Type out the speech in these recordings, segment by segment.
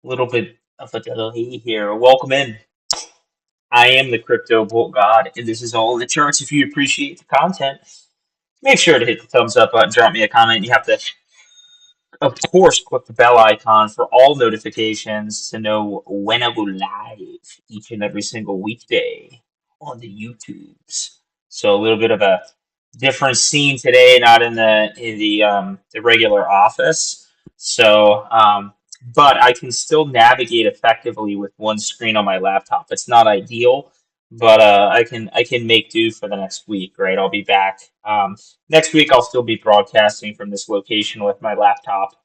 Little bit of a delay here. Welcome in. I am the Crypto Bolt God, and this is all in the charts. If you appreciate the content, make sure to hit the thumbs up button, drop me a comment. You have to, of course, click the bell icon for all notifications to know when I go live each and every single weekday on the YouTubes. So a little bit of a different scene today, not in the regular office. But I can still navigate effectively with one screen on my laptop. It's not ideal, but I can make do for the next week. Right, I'll be back. Next week, I'll still be broadcasting from this location with my laptop,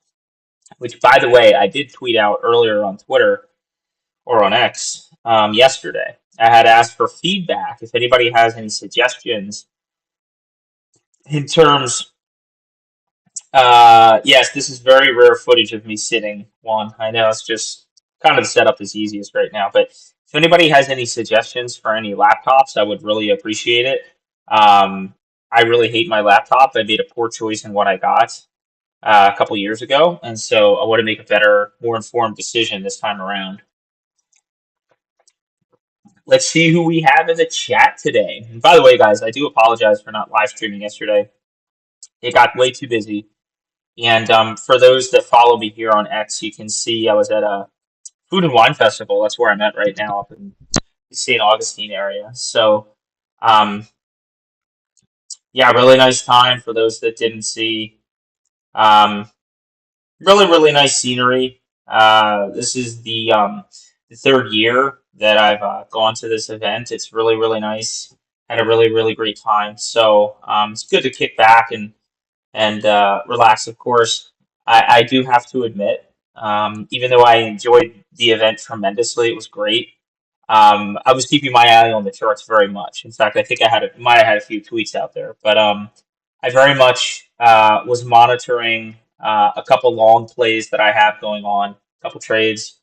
which, by the way, I did tweet out earlier on Twitter or on X yesterday. I had asked for feedback if anybody has any suggestions in terms. Yes, this is very rare footage of me sitting, Juan. I know it's just kind of the setup is easiest right now, but if anybody has any suggestions for any laptops, I would really appreciate it. Um, I really hate my laptop. I made a poor choice in what I got a couple years ago, and so I want to make a better, more informed decision this time around. Let's see who we have in the chat today. And by the way, guys, I do apologize for not live streaming yesterday. It got way too busy. And for those that follow me here on X, you can see I was at a food and wine festival. That's where I'm at right now, up in the St. Augustine area. So, um, yeah, really nice time for those that didn't see. Um, really, really nice scenery. This is the third year that I've gone to this event. It's really, really nice. Had a really, really great time. So it's good to kick back and relax. Of course, I do have to admit, even though I enjoyed the event tremendously, it was great. I was keeping my eye on the charts very much. In fact, I think might have had a few tweets out there, but I very much was monitoring a couple long plays that I have going on, a couple trades,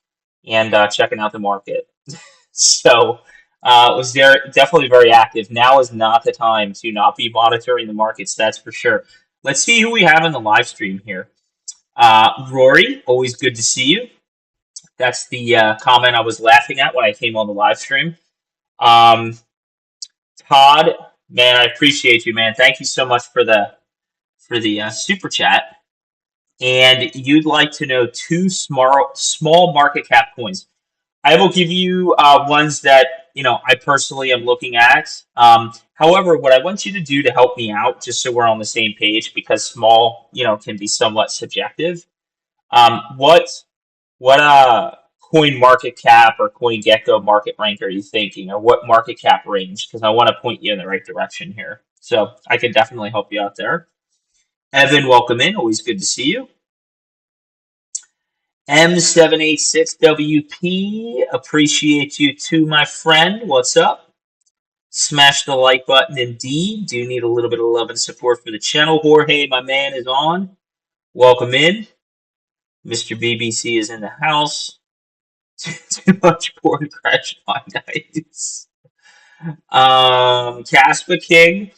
and checking out the market. So was there definitely very active. Now is not the time to not be monitoring the markets. That's for sure. Let's see who we have in the live stream here. Rory, always good to see you. That's the comment I was laughing at when I came on the live stream. Um, Todd, man, I appreciate you, man. Thank you so much for the super chat. And you'd like to know two small market cap coins. I will give you ones that I personally am looking at. However, what I want you to do to help me out, just so we're on the same page, because small, can be somewhat subjective. What coin market cap or coin gecko market rank are you thinking, or what market cap range? Because I want to point you in the right direction here. So I can definitely help you out there. Evan, welcome in. Always good to see you. M786WP, appreciate you too, my friend. What's up? Smash the like button indeed. Do need a little bit of love and support for the channel. Jorge, my man, is on. Welcome in. Mr. BBC is in the house. Too much porn crash on guys. Caspa King.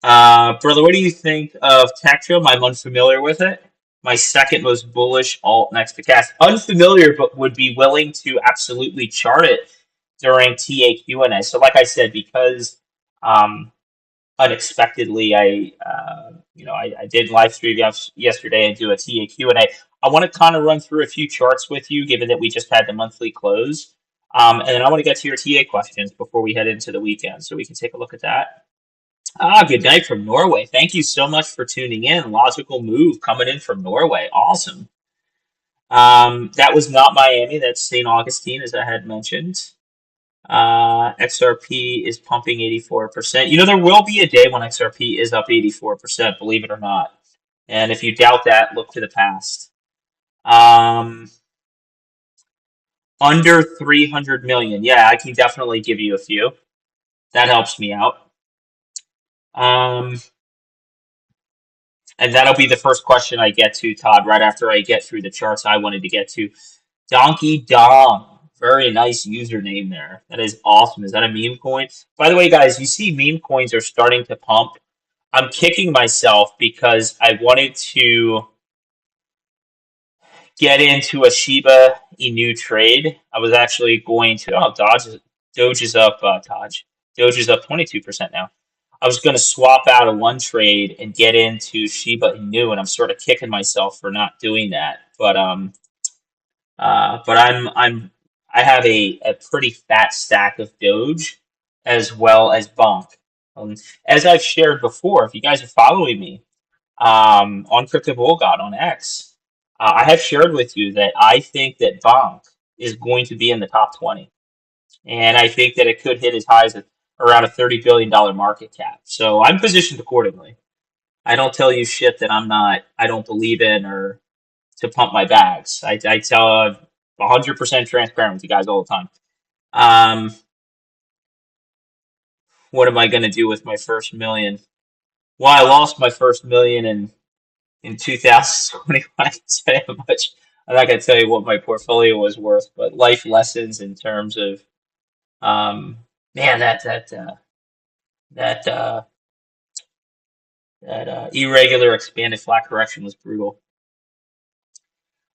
Brother, what do you think of Tectrum? I'm unfamiliar with it. My second most bullish alt next to Cast. Unfamiliar, but would be willing to absolutely chart it during TAQ&A. So, like I said, because unexpectedly I did live stream yesterday and do a TAQ&A. I want to kind of run through a few charts with you, given that we just had the monthly close. And then I want to get to your TA questions before we head into the weekend, so we can take a look at that. Good night from Norway. Thank you so much for tuning in. Logical move coming in from Norway. Awesome. That was not Miami. That's St. Augustine, as I had mentioned. XRP is pumping 84%. There will be a day when XRP is up 84%, believe it or not. And if you doubt that, look to the past. Under 300 million. Yeah, I can definitely give you a few. That helps me out. Um, and that'll be the first question I get to, Todd, right after I get through the charts I wanted to get to. Donkey Dong. Very nice username there. That is awesome. Is that a meme coin? By the way, guys, you see meme coins are starting to pump. I'm kicking myself because I wanted to get into a Shiba Inu trade. I was actually going to. Oh, Doge is up. Doge is up 22% now. I was going to swap out a one trade and get into Shiba Inu, and I'm sort of kicking myself for not doing that. But I have a pretty fat stack of Doge as well as Bonk. Um, as I've shared before, if you guys are following me on Crypto Volgod on X, I have shared with you that I think that Bonk is going to be in the top 20, and I think that it could hit as high as around a $30 billion market cap. So I'm positioned accordingly. I don't tell you shit that I don't believe in or to pump my bags. I tell 100% transparent with you guys all the time. Um, what am I going to do with my first million? Well, I lost my first million in 2021. I can tell you how much. I'm not going to tell you what my portfolio was worth, but life lessons in terms of um, man, that irregular expanded flat correction was brutal.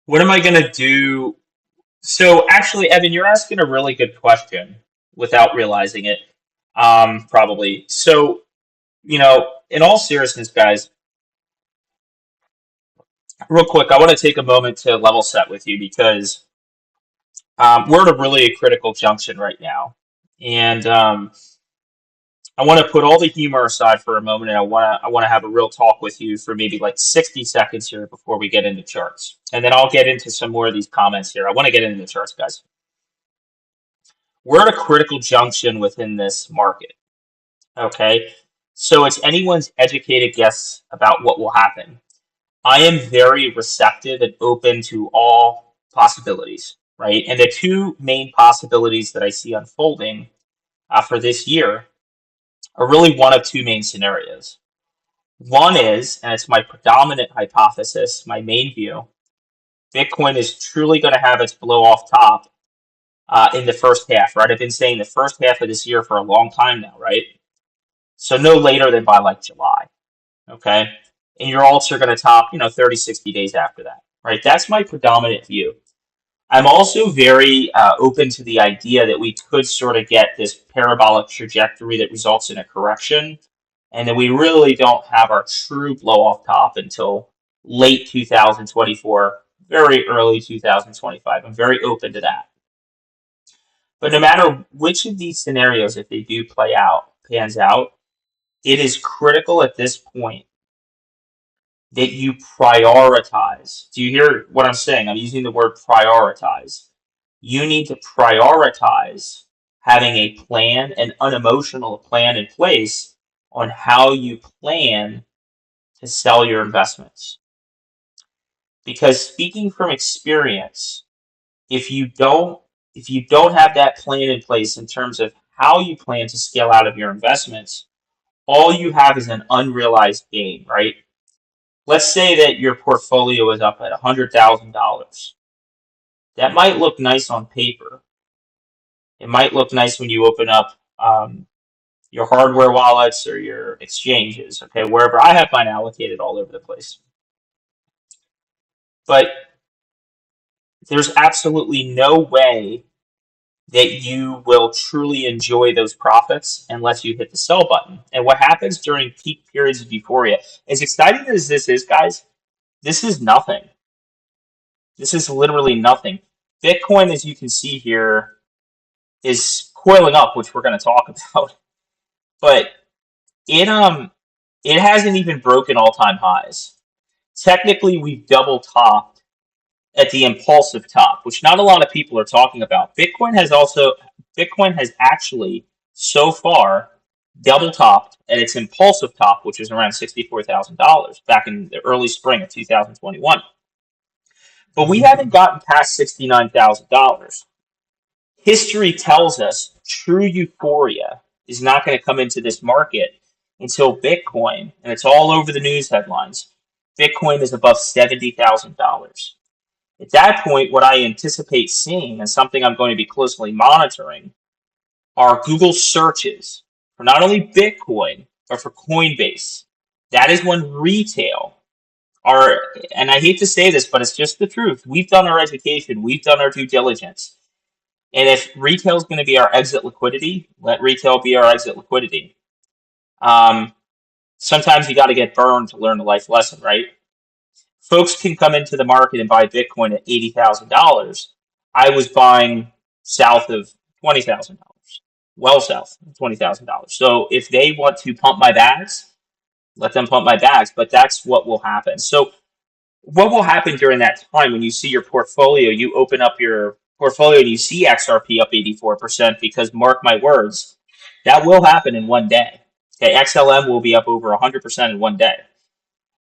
What am I going to do? So actually, Evan, you're asking a really good question without realizing it, probably. So, in all seriousness, guys, real quick, I want to take a moment to level set with you because we're at a really critical junction right now. And I want to put all the humor aside for a moment, and I want to have a real talk with you for maybe like 60 seconds here before we get into charts. And then I'll get into some more of these comments here. I want to get into the charts, guys. We're at a critical junction within this market. Okay. So it's anyone's educated guess about what will happen. I am very receptive and open to all possibilities, right? And the two main possibilities that I see unfolding for this year are really one of two main scenarios. One is, and it's my predominant hypothesis, my main view, Bitcoin is truly going to have its blow off top in the first half, right? I've been saying the first half of this year for a long time now, right? So no later than by like July, okay? And your alts are going to top, 30, 60 days after that, right? That's my predominant view. I'm also very open to the idea that we could sort of get this parabolic trajectory that results in a correction, and that we really don't have our true blow off top until late 2024, very early 2025. I'm very open to that. But no matter which of these scenarios, if they do pans out, it is critical at this point that you prioritize. Do you hear what I'm saying? I'm using the word prioritize. You need to prioritize having a plan, an unemotional plan in place on how you plan to sell your investments. Because speaking from experience, if you don't if you don't have that plan in place in terms of how you plan to scale out of your investments, all you have is an unrealized gain, right? Let's say that your portfolio is up at $100,000. That might look nice on paper. It might look nice when you open up your hardware wallets or your exchanges, okay, wherever. I have mine allocated all over the place. But there's absolutely no way that you will truly enjoy those profits unless you hit the sell button. And what happens during peak periods of euphoria, as exciting as this is, guys, this is nothing. This is literally nothing. Bitcoin, as you can see here, is coiling up, which we're going to talk about. But it hasn't even broken all-time highs. Technically, we've double topped at the impulsive top, which not a lot of people are talking about. Bitcoin has actually so far double topped at its impulsive top, which was around $64,000 back in the early spring of 2021. But we haven't gotten past $69,000. History tells us true euphoria is not going to come into this market until Bitcoin, and it's all over the news headlines. Bitcoin is above $70,000. At that point, what I anticipate seeing, and something I'm going to be closely monitoring, are Google searches for not only Bitcoin, but for Coinbase. That is when retail are, and I hate to say this, but it's just the truth. We've done our education, we've done our due diligence. And if retail is going to be our exit liquidity, let retail be our exit liquidity. Um, Sometimes you got to get burned to learn a life lesson, right? Folks can come into the market and buy Bitcoin at $80,000. I was buying south of $20,000, well south of $20,000. So if they want to pump my bags, let them pump my bags. But that's what will happen. So what will happen during that time when you see your portfolio? You open up your portfolio and you see XRP up 84%, because mark my words, that will happen in one day. Okay, XLM will be up over 100% in one day.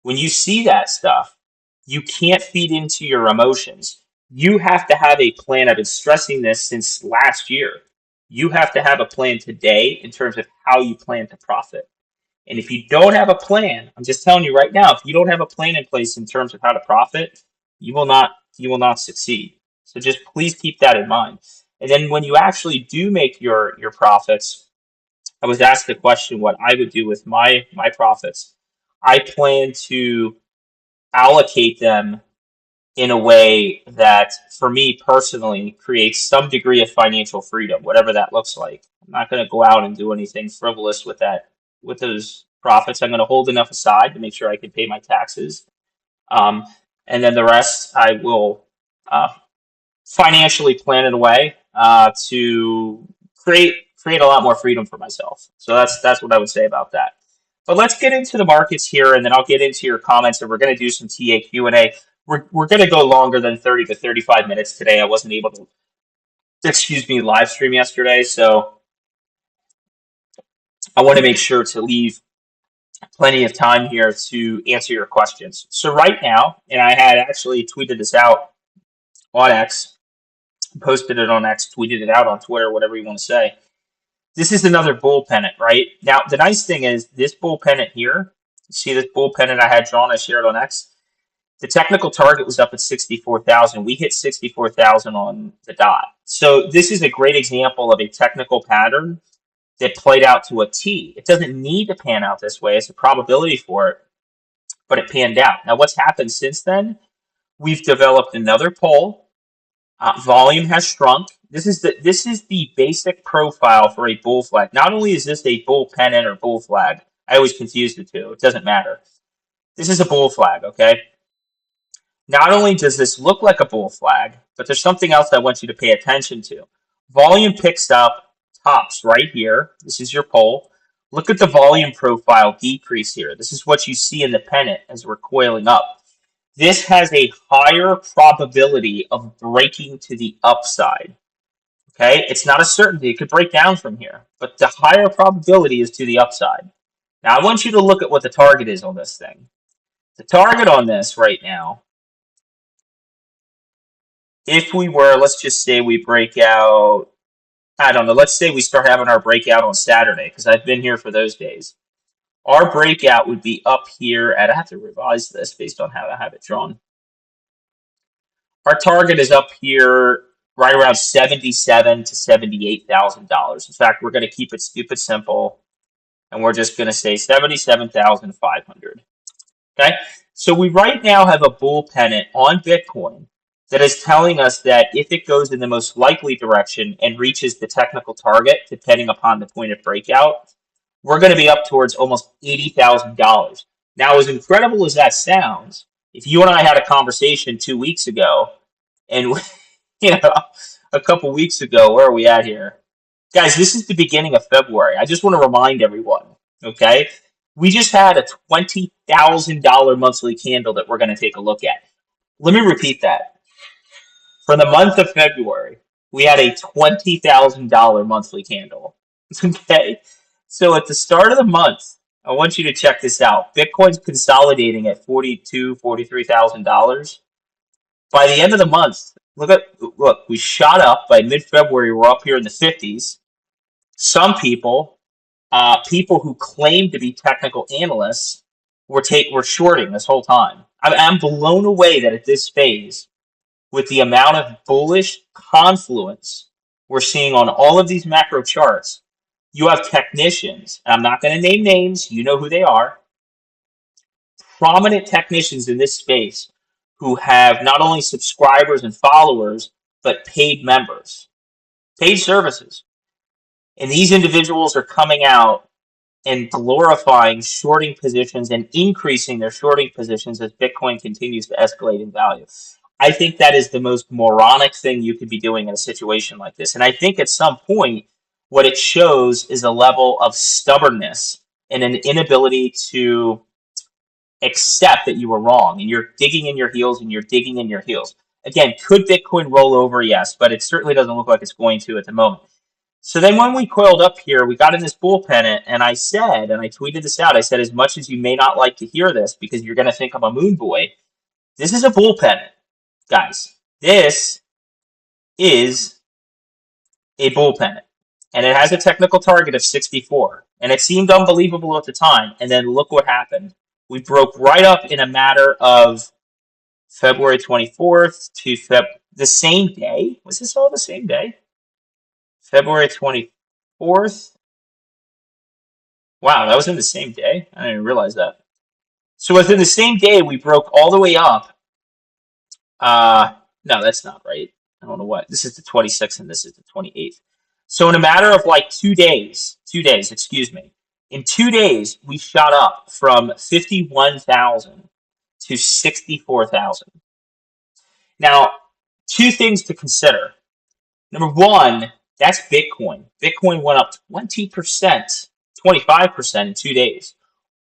When you see that stuff, you can't feed into your emotions. You have to have a plan. I've been stressing this since last year. You have to have a plan today in terms of how you plan to profit. And if you don't have a plan, I'm just telling you right now, if you don't have a plan in place in terms of how to profit, you will not succeed. So just please keep that in mind. And then when you actually do make your profits, I was asked the question what I would do with my profits. I plan to allocate them in a way that, for me personally, creates some degree of financial freedom, whatever that looks like. I'm not going to go out and do anything frivolous with those profits. I'm going to hold enough aside to make sure I can pay my taxes, um, and then the rest I will uh, financially plan it away to create a lot more freedom for myself. So that's what I would say about that. But let's get into the markets here, and then I'll get into your comments, and we're going to do some TA Q&A. We're going to go longer than 30 to 35 minutes today. I wasn't able to, live stream yesterday, so I want to make sure to leave plenty of time here to answer your questions. So right now, and I had actually tweeted this out on X, posted it on X, tweeted it out on Twitter, whatever you want to say. This is another bull pennant, right? Now, the nice thing is this bull pennant here, see this bull pennant I had drawn, I shared on X? The technical target was up at 64,000. We hit 64,000 on the dot. So this is a great example of a technical pattern that played out to a T. It doesn't need to pan out this way. It's a probability for it, but it panned out. Now, what's happened since then? We've developed another pole. Volume has shrunk. This is the basic profile for a bull flag. Not only is this a bull pennant or bull flag, I always confuse the two. It doesn't matter. This is a bull flag, okay? Not only does this look like a bull flag, but there's something else I want you to pay attention to. Volume picks up, tops right here. This is your pole. Look at the volume profile decrease here. This is what you see in the pennant as we're coiling up. This has a higher probability of breaking to the upside. Okay, it's not a certainty. It could break down from here, but the higher probability is to the upside. Now, I want you to look at what the target is on this thing. The target on this right now, if we were, let's just say we break out, I don't know, let's say we start having our breakout on Saturday, because I've been here for those days. Our breakout would be up here at, I have to revise this based on how I have it drawn. Our target is up here right around $77,000 to $78,000. In fact, we're going to keep it stupid simple, and we're just going to say 77,500. Okay, so we right now have a bull pennant on Bitcoin that is telling us that if it goes in the most likely direction and reaches the technical target, depending upon the point of breakout, we're going to be up towards almost $80,000. Now, as incredible as that sounds, if you and I had a conversation 2 weeks ago, and a couple weeks ago, where are we at here? Guys, this is the beginning of February. I just want to remind everyone, okay? We just had a $20,000 monthly candle that we're going to take a look at. Let me repeat that. For the month of February, we had a $20,000 monthly candle. Okay? So at the start of the month, I want you to check this out. Bitcoin's consolidating at $42,000, $43,000. By the end of the month, Look, we shot up by mid-February. We're up here in the 50s. Some people, people who claim to be technical analysts, were shorting this whole time. I'm blown away that at this phase, with the amount of bullish confluence we're seeing on all of these macro charts, you have technicians, and I'm not going to name names, you know who they are, prominent technicians in this space who have not only subscribers and followers, but paid members, paid services. And these individuals are coming out and glorifying shorting positions and increasing their shorting positions as Bitcoin continues to escalate in value. I think that is the most moronic thing you could be doing in a situation like this. And I think at some point, what it shows is a level of stubbornness and an inability to accept that you were wrong. And you're digging in your heels and you're digging in your heels. Again, could Bitcoin roll over? Yes, but it certainly doesn't look like it's going to at the moment. So then when we coiled up here, we got in this bull pennant, and I said, and I tweeted this out, I said, as much as you may not like to hear this because you're going to think I'm a moon boy, this is a bull pennant, guys. This is a bull pennant, and it has a technical target of 64, and it seemed unbelievable at the time, and then look what happened. We broke right up in a matter of February 24th to the same day. Was this all the same day? February 24th. Wow, that was in the same day? I didn't even realize that. So within the same day, we broke all the way up. No, that's not right. I don't know what. This is the 26th and this is the 28th. So in a matter of like 2 days, excuse me. In 2 days, we shot up from 51,000 to 64,000. Now, two things to consider. Number one, that's Bitcoin. Bitcoin went up 20%, 25% in 2 days.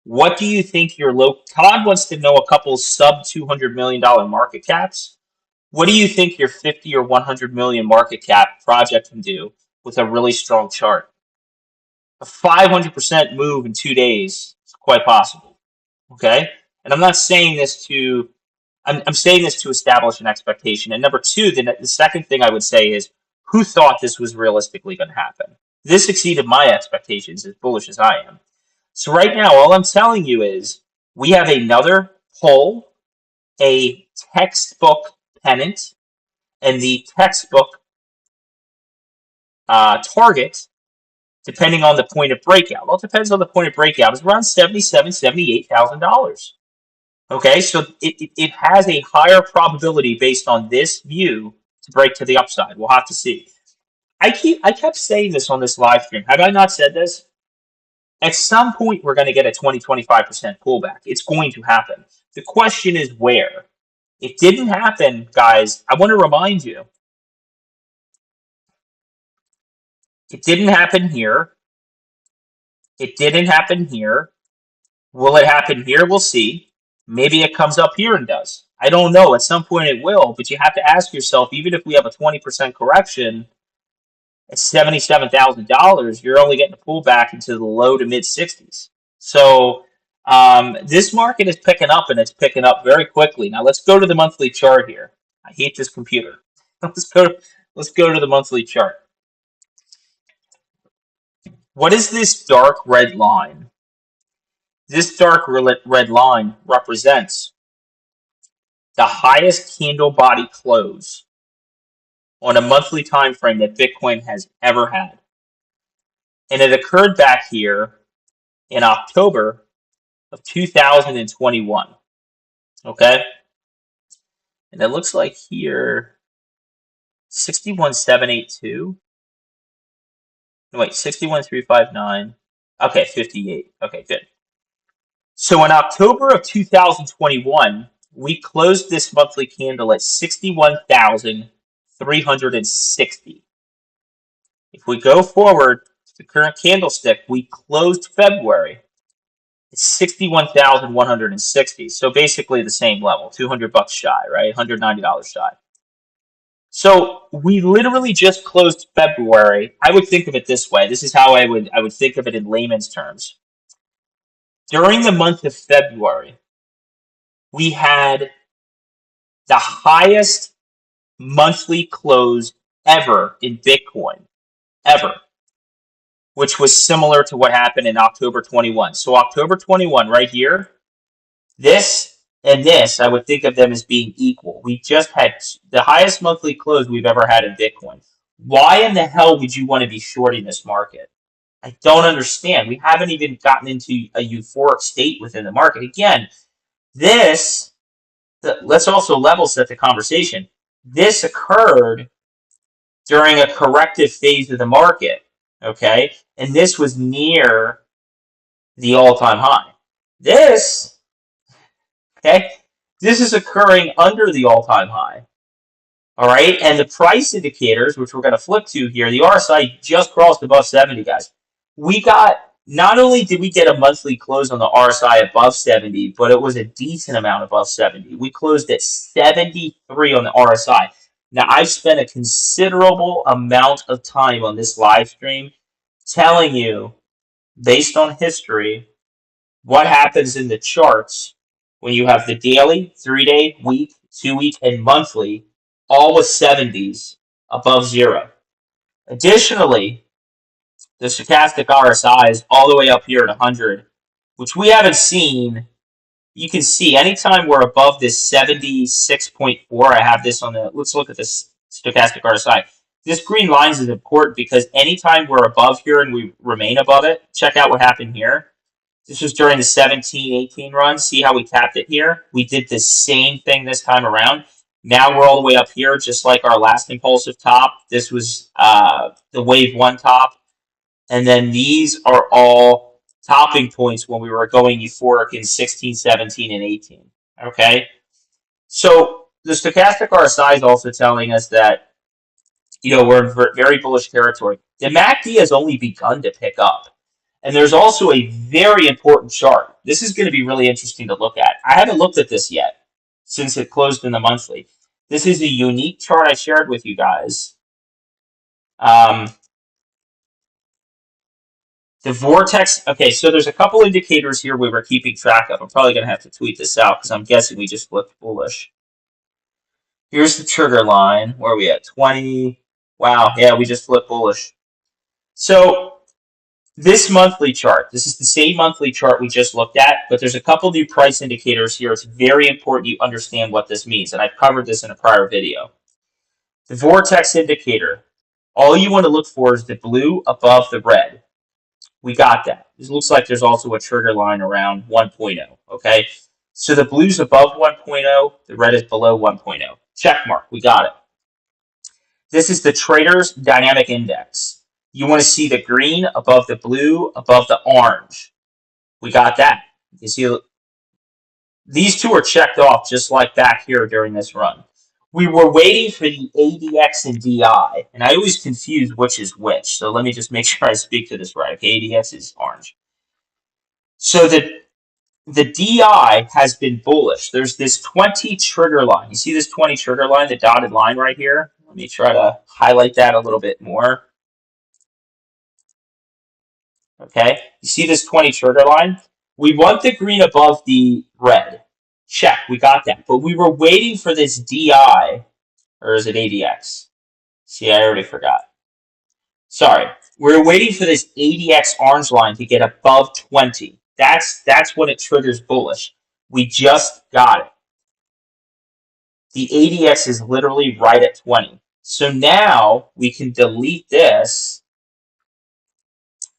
What do you think your Todd wants to know a couple sub $200 million market caps. What do you think your 50 or 100 million market cap project can do with a really strong chart? A 500% move in 2 days is quite possible. Okay? And I'm not saying this to, I'm saying this to establish an expectation. And number two, the second thing I would say is, who thought this was realistically going to happen? This exceeded my expectations, as bullish as I am. So right now, all I'm telling you is we have another poll, a textbook pennant, and the textbook target, depending on the point of breakout. Well, it depends on the point of breakout. It's around $77,000, $78,000. Okay, so it has a higher probability based on this view to break to the upside. We'll have to see. I kept saying this on this live stream. Have I not said this? At some point, we're going to get a 20-25% pullback. It's going to happen. The question is where. It didn't happen, guys. I want to remind you. It didn't happen here. It didn't happen here. Will it happen here? We'll see. Maybe it comes up here and does. I don't know. At some point it will, but you have to ask yourself, even if we have a 20% correction, at $77,000, you're only getting a pullback into the low to mid 60s. So this market is picking up, and it's picking up very quickly. Now let's go to the monthly chart here. I hate this computer. Let's go to the monthly chart. What is this dark red line? This dark red line represents the highest candle body close on a monthly time frame that Bitcoin has ever had. And it occurred back here in October of 2021. Okay? And it looks like here 61,782. No, wait, 61,359. Okay, 58. Okay, good. So in October of 2021, we closed this monthly candle at 61,360. If we go forward to the current candlestick, we closed February at 61,160. So basically the same level, $200 shy, right? $190 shy. So we literally just closed February. I would think of it this way. This is how I would think of it in layman's terms. During the month of February, we had the highest monthly close ever in Bitcoin, ever, which was similar to what happened in October 21. So October 21 right here, this and this, I would think of them as being equal. We just had the highest monthly close we've ever had in Bitcoin. Why in the hell would you want to be shorting this market? I don't understand. We haven't even gotten into a euphoric state within the market. Again, this, let's also level set the conversation. This occurred during a corrective phase of the market, okay? And this was near the all-time high. This, okay, this is occurring under the all-time high, all right? And the price indicators, which we're going to flip to here, the RSI just crossed above 70, guys. We got, not only did we get a monthly close on the RSI above 70, but it was a decent amount above 70. We closed at 73 on the RSI. Now, I've spent a considerable amount of time on this live stream telling you, based on history, what happens in the charts when you have the daily, 3-day, week, 2-week, and monthly, all with 70s above zero. Additionally, the stochastic RSI is all the way up here at 100, which we haven't seen. You can see anytime we're above this 76.4, I have this on the, let's look at this stochastic RSI. This green line is important because anytime we're above here and we remain above it, check out what happened here. This was during the 17-18 run. See how we tapped it here? We did the same thing this time around. Now we're all the way up here, just like our last impulsive top. This was the wave one top. And then these are all topping points when we were going euphoric in 16, 17, and 18. Okay? So the stochastic RSI is also telling us that, we're in very bullish territory. The MACD has only begun to pick up. And there's also a very important chart. This is going to be really interesting to look at. I haven't looked at this yet since it closed in the monthly. This is a unique chart I shared with you guys. The vortex, okay, so there's a couple indicators here we were keeping track of. I'm probably going to have to tweet this out because I'm guessing we just flipped bullish. Here's the trigger line. Where are we at? 20. Wow, yeah, we just flipped bullish. So this monthly chart, this is the same monthly chart we just looked at, but there's a couple new price indicators here. It's very important you understand what this means, and I've covered this in a prior video. The vortex indicator, all you want to look for is the blue above the red. We got that. It looks like there's also a trigger line around 1.0, okay? So the blue's above 1.0, the red is below 1.0. Check mark, we got it. This is the Trader's Dynamic Index. You want to see the green above the blue, above the orange. We got that. You see, these two are checked off just like back here during this run. We were waiting for the ADX and DI, and I always confuse which is which. So let me just make sure I speak to this right. Okay, ADX is orange. So the DI has been bullish. There's this 20 trigger line. You see this 20 trigger line, the dotted line right here? Let me try to highlight that a little bit more. Okay, you see this 20 trigger line? We want the green above the red. Check, we got that. But we were waiting for this DI, or is it ADX? See, I already forgot. Sorry, we were waiting for this ADX orange line to get above 20. That's when it triggers bullish. We just got it. The ADX is literally right at 20. So now we can delete this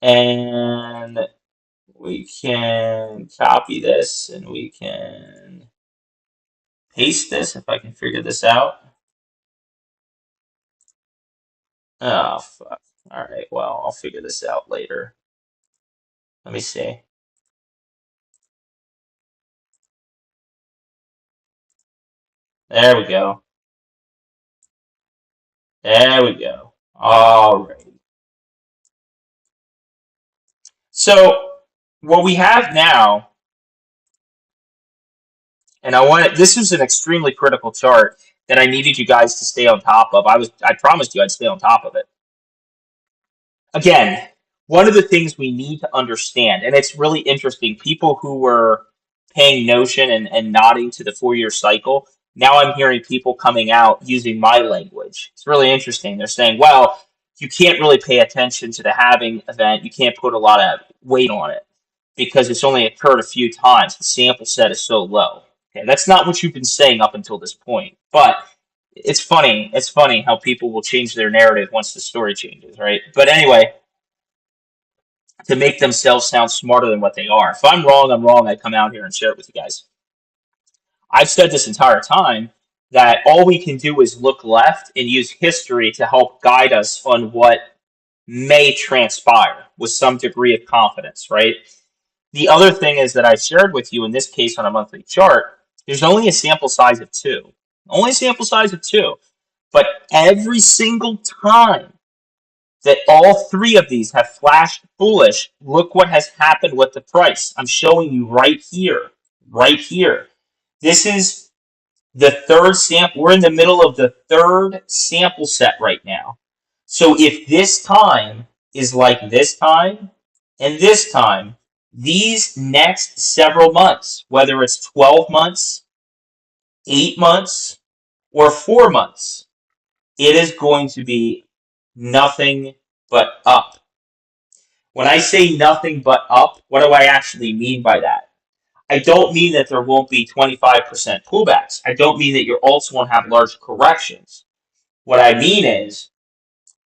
and we can copy this and we can paste this if I can figure this out. Oh, fuck. All right, well, I'll figure this out later. Let me see. There we go. There we go. All right. So what we have now, and this is an extremely critical chart that I needed you guys to stay on top of. I promised you I'd stay on top of it. Again, one of the things we need to understand, and it's really interesting, people who were paying notion and nodding to the 4-year cycle, Now I'm hearing people coming out using my language. It's really interesting. They're saying, well, you can't really pay attention to the halving event. You can't put a lot of weight on it because it's only occurred a few times. The sample set is so low. Okay, that's not what you've been saying up until this point. But it's funny. It's funny how people will change their narrative once the story changes, right? But anyway, to make themselves sound smarter than what they are. If I'm wrong, I'm wrong. I come out here and share it with you guys. I've said this entire time that all we can do is look left and use history to help guide us on what may transpire with some degree of confidence, right? The other thing is that I shared with you in this case on a monthly chart, there's only a sample size of two. Only a sample size of two. But every single time that all three of these have flashed bullish, look what has happened with the price. I'm showing you right here. Right here. This is the third sample. We're in the middle of the third sample set right now. So if this time is like this time and this time, these next several months, whether it's 12 months, 8 months, or 4 months, it is going to be nothing but up. When I say nothing but up, what do I actually mean by that? I don't mean that there won't be 25% pullbacks. I don't mean that your alts won't have large corrections. What I mean is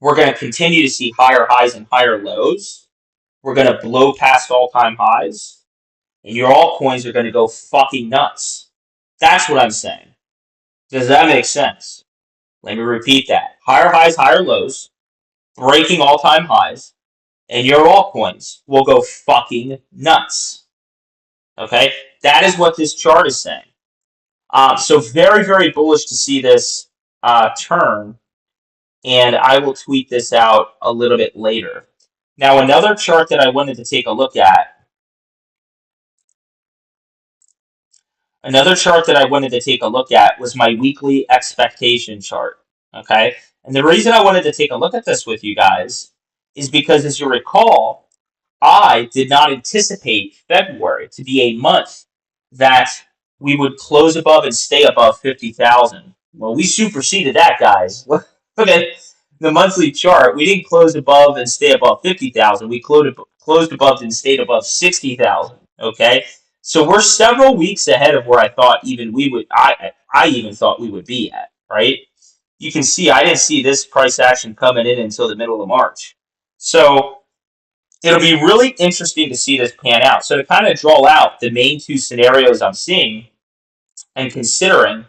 we're going to continue to see higher highs and higher lows. We're going to blow past all-time highs. And your altcoins are going to go fucking nuts. That's what I'm saying. Does that make sense? Let me repeat that. Higher highs, higher lows, breaking all-time highs, and your altcoins will go fucking nuts. Okay? That is what this chart is saying. So very, very bullish to see this turn, and I will tweet this out a little bit later. Now, another chart that I wanted to take a look at, was my weekly expectation chart, okay? And the reason I wanted to take a look at this with you guys is because, as you recall, I did not anticipate February to be a month that we would close above and stay above 50,000. Well, we superseded that, guys. Look at the monthly chart. We didn't close above and stay above 50,000. We closed above and stayed above 60,000. Okay, so we're several weeks ahead of where I thought even we would. I even thought we would be at. Right? You can see I didn't see this price action coming in until the middle of March. So it'll be really interesting to see this pan out. So to kind of draw out the main two scenarios I'm seeing and considering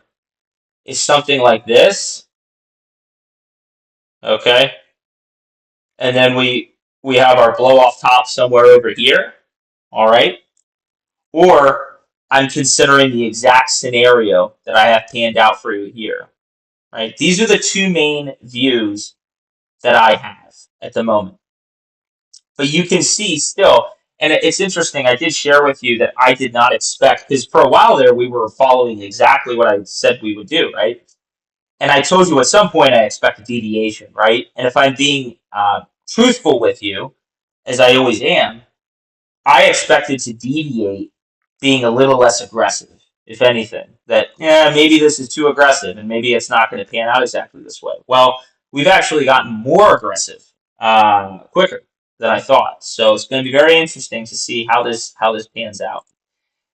is something like this, okay? And then we have our blow off top somewhere over here, all right? Or I'm considering the exact scenario that I have panned out for you here, right? These are the two main views that I have at the moment. But you can see still, and it's interesting, I did share with you that I did not expect, because for a while there we were following exactly what I said we would do, right? And I told you at some point I expect a deviation, right? And if I'm being truthful with you, as I always am, I expected to deviate being a little less aggressive, if anything. That, maybe this is too aggressive and maybe it's not going to pan out exactly this way. Well, we've actually gotten more aggressive quicker than I thought. So it's going to be very interesting to see how this pans out.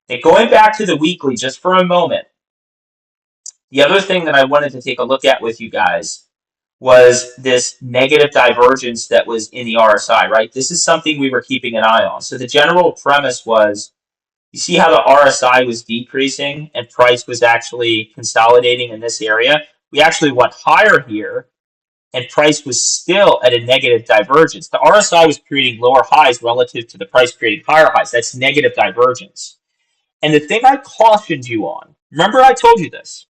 And going back to the weekly just for a moment, the other thing that I wanted to take a look at with you guys was this negative divergence that was in the RSI, right? This is something we were keeping an eye on. So the general premise was, you see how the RSI was decreasing and price was actually consolidating in this area? We actually went higher here and price was still at a negative divergence. The RSI was creating lower highs relative to the price creating higher highs. That's negative divergence. And the thing I cautioned you on, remember I told you this,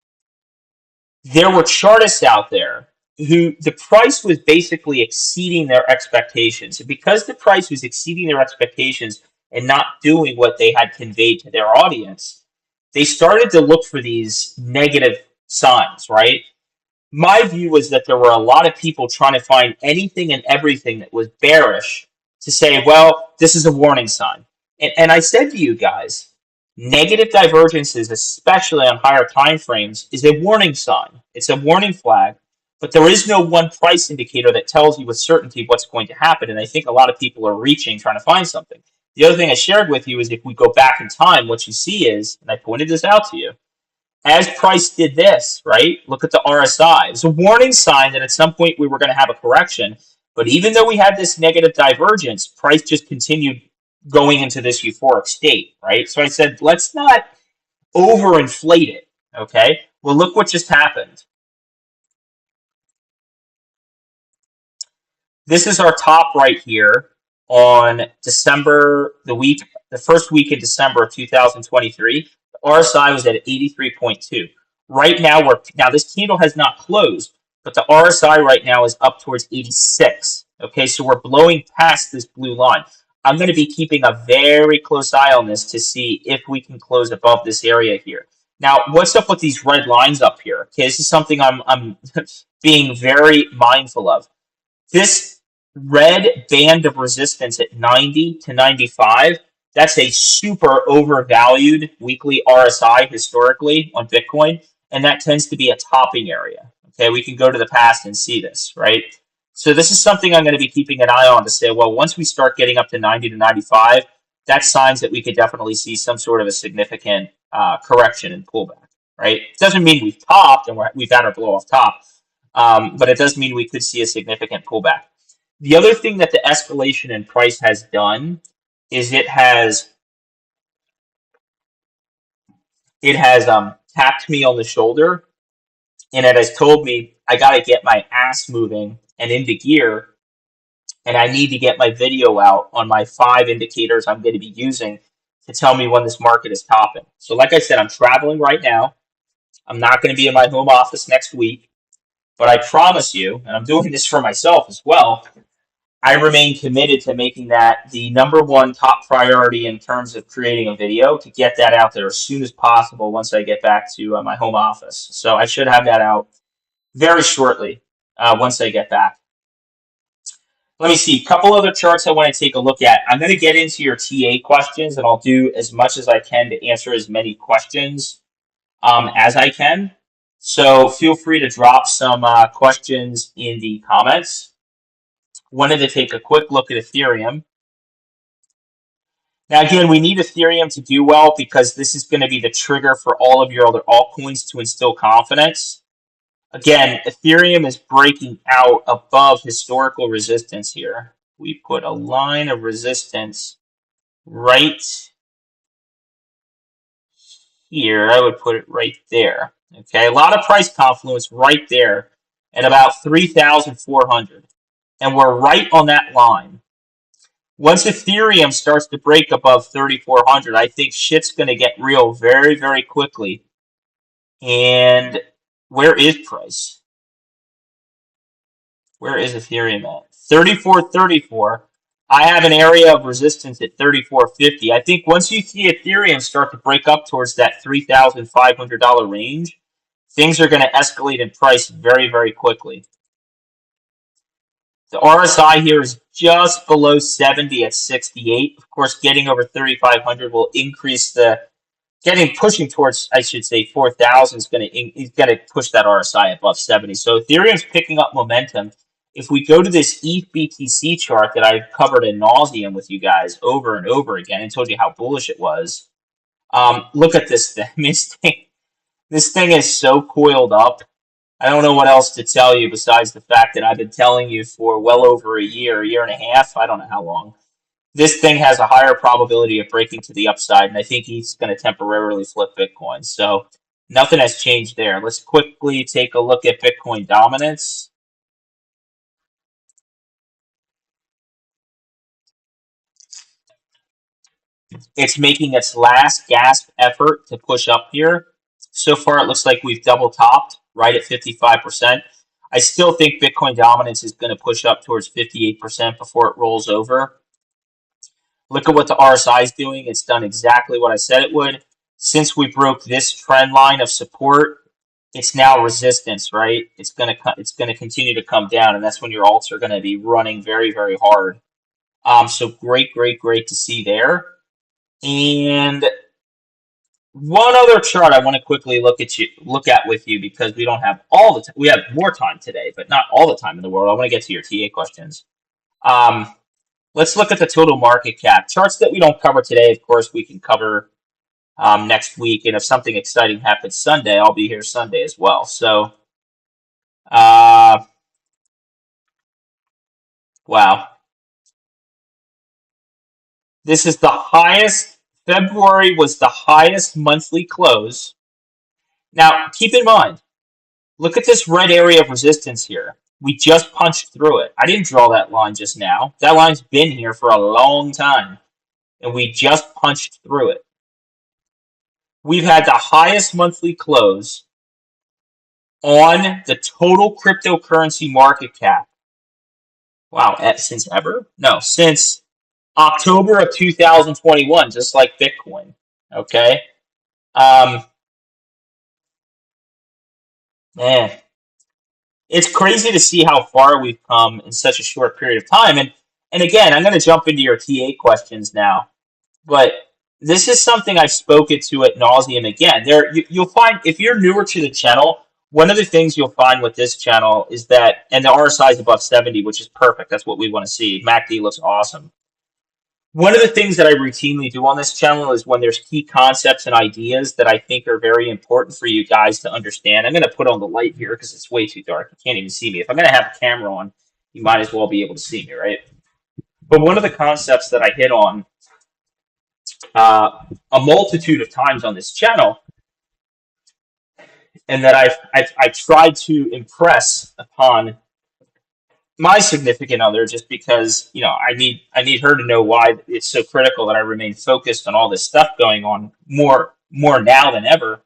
there were chartists out there who the price was basically exceeding their expectations. And because the price was exceeding their expectations and not doing what they had conveyed to their audience, they started to look for these negative signs, right? My view was that there were a lot of people trying to find anything and everything that was bearish to say, well, this is a warning sign. And I said to you guys, Negative divergences, especially on higher time frames, is a warning sign. It's a warning flag, but there is no one price indicator that tells you with certainty what's going to happen. And I think a lot of people are reaching, trying to find something. The other thing I shared with you is if we go back in time, what you see is, and I pointed this out to you, as price did this, right? Look at the RSI. It's a warning sign that at some point we were going to have a correction. But even though we had this negative divergence, price just continued going into this euphoric state, right? So I said, let's not overinflate it, okay? Well, look what just happened. This is our top right here on December, the first week in December of 2023. The RSI was at 83.2. Right now, now this candle has not closed, but the RSI right now is up towards 86. Okay, so we're blowing past this blue line. I'm going to be keeping a very close eye on this to see if we can close above this area here. Now, what's up with these red lines up here? Okay, this is something I'm being very mindful of. This red band of resistance at 90 to 95, that's a super overvalued weekly RSI historically on Bitcoin, and that tends to be a topping area. Okay, we can go to the past and see this, right? So this is something I'm going to be keeping an eye on to say, well, once we start getting up to 90 to 95, that's signs that we could definitely see some sort of a significant correction and pullback, right? It doesn't mean we've topped and we've had our blow off top, but it does mean we could see a significant pullback. The other thing that the escalation in price has done is it has tapped me on the shoulder, and it has told me I got to get my ass moving and into gear, and I need to get my video out on my 5 indicators I'm going to be using to tell me when this market is topping. So like I said, I'm traveling right now. I'm not going to be in my home office next week, but I promise you, and I'm doing this for myself as well, I remain committed to making that the number one top priority in terms of creating a video to get that out there as soon as possible once I get back to my home office. So I should have that out very shortly once I get back. Let me see, a couple other charts I want to take a look at. I'm going to get into your TA questions, and I'll do as much as I can to answer as many questions as I can. So feel free to drop some questions in the comments. Wanted to take a quick look at Ethereum. Now, again, we need Ethereum to do well because this is going to be the trigger for all of your other altcoins to instill confidence. Again, Ethereum is breaking out above historical resistance here. We put a line of resistance right here. I would put it right there. Okay, a lot of price confluence right there at about 3,400. And we're right on that line. Once Ethereum starts to break above 3,400, I think shit's going to get real very, very quickly. And where is price? Where is Ethereum at? 34.34. I have an area of resistance at 34.50. I think once you see Ethereum start to break up towards that $3,500 range, things are going to escalate in price very, very quickly. The RSI here is just below 70 at 68. Of course, getting over 3,500 will increase pushing towards, I should say, 4,000 is going to push that RSI above 70. So Ethereum's picking up momentum. If we go to this ETH BTC chart that I've covered ad nauseum with you guys over and over again and told you how bullish it was, look at this thing. This thing is so coiled up. I don't know what else to tell you besides the fact that I've been telling you for well over a year and a half, I don't know how long. This thing has a higher probability of breaking to the upside, and I think he's going to temporarily flip Bitcoin. So nothing has changed there. Let's quickly take a look at Bitcoin dominance. It's making its last gasp effort to push up here. So far, it looks like we've double topped right at 55%. I still think Bitcoin dominance is going to push up towards 58% before it rolls over. Look at what the RSI is doing. It's done exactly what I said it would. Since we broke this trend line of support, it's now resistance, right? It's going to continue to come down, and that's when your alts are going to be running very, very hard. So great to see there. And One other chart I want to quickly look at with you because we don't have all the time. We have more time today, but not all the time in the world. I want to get to your TA questions. Um, let's look at the total market cap charts that we don't cover today. Of course, we can cover next week, and if something exciting happens Sunday, I'll be here Sunday as well. So, uh, wow, this is the highest. February was the highest monthly close. Now, keep in mind, look at this red area of resistance here. We just punched through it. I didn't draw that line just now. That line's been here for a long time, and we just punched through it. We've had the highest monthly close on the total cryptocurrency market cap. Wow, since ever? No, since October of 2021, just like Bitcoin. Okay? Um, man, it's crazy to see how far we've come in such a short period of time. And again, I'm going to jump into your TA questions now, but this is something I've spoken to at nauseum. Again, you'll find if you're newer to the channel, one of the things you'll find with this channel is that, and the RSI is above 70, which is perfect. That's what we want to see. MACD looks awesome. One of the things that I routinely do on this channel is when there's key concepts and ideas that I think are very important for you guys to understand. I'm going to put on the light here because it's way too dark. You can't even see me. If I'm going to have a camera on, you might as well be able to see me, right? But one of the concepts that I hit on a multitude of times on this channel, and that I've tried to impress upon my significant other, just because I need her to know why it's so critical that I remain focused on all this stuff going on more now than ever.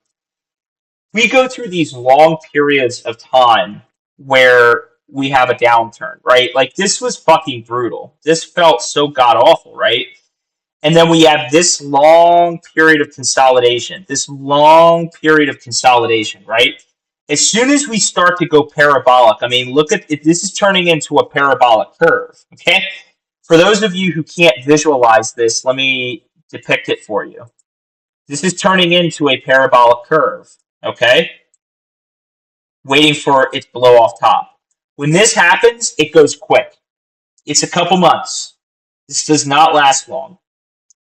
We go through these long periods of time where we have a downturn, right? Like this was fucking brutal. This felt so god awful, right? And then we have this long period of consolidation, right? As soon as we start to go parabolic, I mean, look at it, this is turning into a parabolic curve, okay? For those of you who can't visualize this, let me depict it for you. This is turning into a parabolic curve, okay? Waiting for it to blow off top. When this happens, it goes quick. It's a couple months. This does not last long.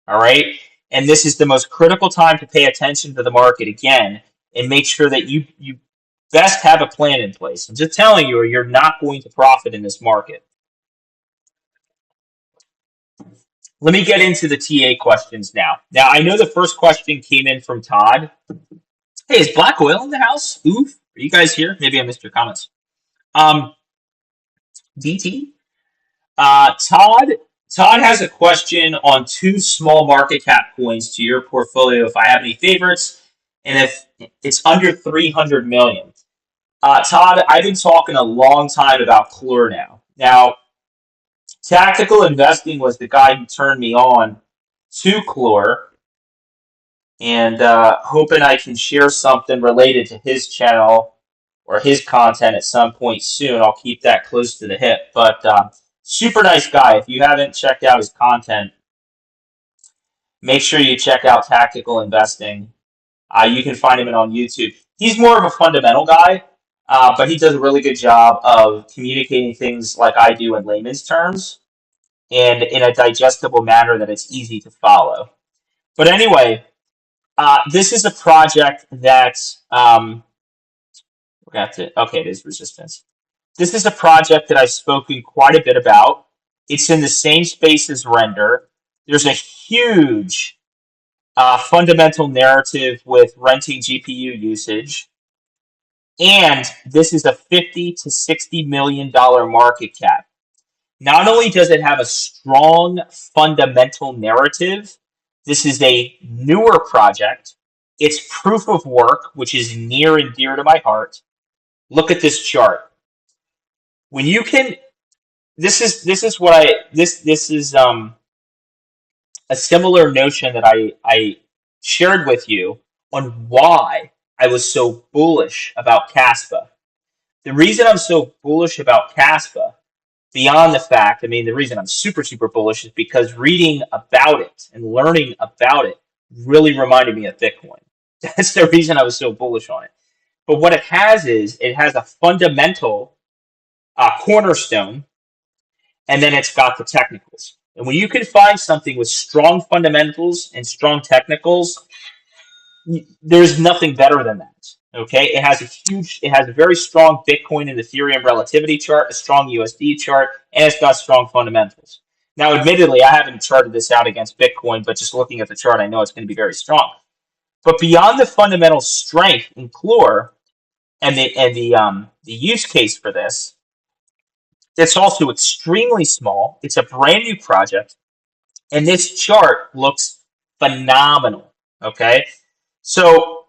All right. And this is the most critical time to pay attention to the market again and make sure that you best have a plan in place. I'm just telling you, or you're not going to profit in this market. Let me get into the TA questions now. Now, I know the first question came in from Todd. Hey, is Black Oil in the house? Oof. Are you guys here? Maybe I missed your comments. DT? Todd has a question on two small market cap coins to your portfolio. If I have any favorites, and if it's under 300 million. Todd, I've been talking a long time about Clur now. Now, Tactical Investing was the guy who turned me on to Clur, and hoping I can share something related to his channel or his content at some point soon. I'll keep that close to the hip, but super nice guy. If you haven't checked out his content, make sure you check out Tactical Investing. You can find him on YouTube. He's more of a fundamental guy, but he does a really good job of communicating things like I do in layman's terms and in a digestible manner that it's easy to follow. But anyway, this is a project that okay, it is resistance. This is a project that I've spoken quite a bit about. It's in the same space as Render. There's a huge fundamental narrative with renting GPU usage. And this is a $50 to $60 million market cap. Not only does it have a strong fundamental narrative, this is a newer project. It's proof of work, which is near and dear to my heart. Look at this chart. When you can, this is a similar notion that I shared with you on why I was so bullish about Caspa. The reason I'm so bullish about Caspa, beyond the fact, the reason I'm super, super bullish is because reading about it and learning about it really reminded me of Bitcoin. That's the reason I was so bullish on it. But what it has is it has a fundamental cornerstone, and then it's got the technicals. And when you can find something with strong fundamentals and strong technicals, there's nothing better than that. Okay, it has a very strong Bitcoin and Ethereum relativity chart, a strong USD chart, and it's got strong fundamentals. Now, admittedly, I haven't charted this out against Bitcoin, but just looking at the chart, I know it's going to be very strong. But beyond the fundamental strength in Clure and the use case for this, it's also extremely small. It's a brand new project, and this chart looks phenomenal. Okay, so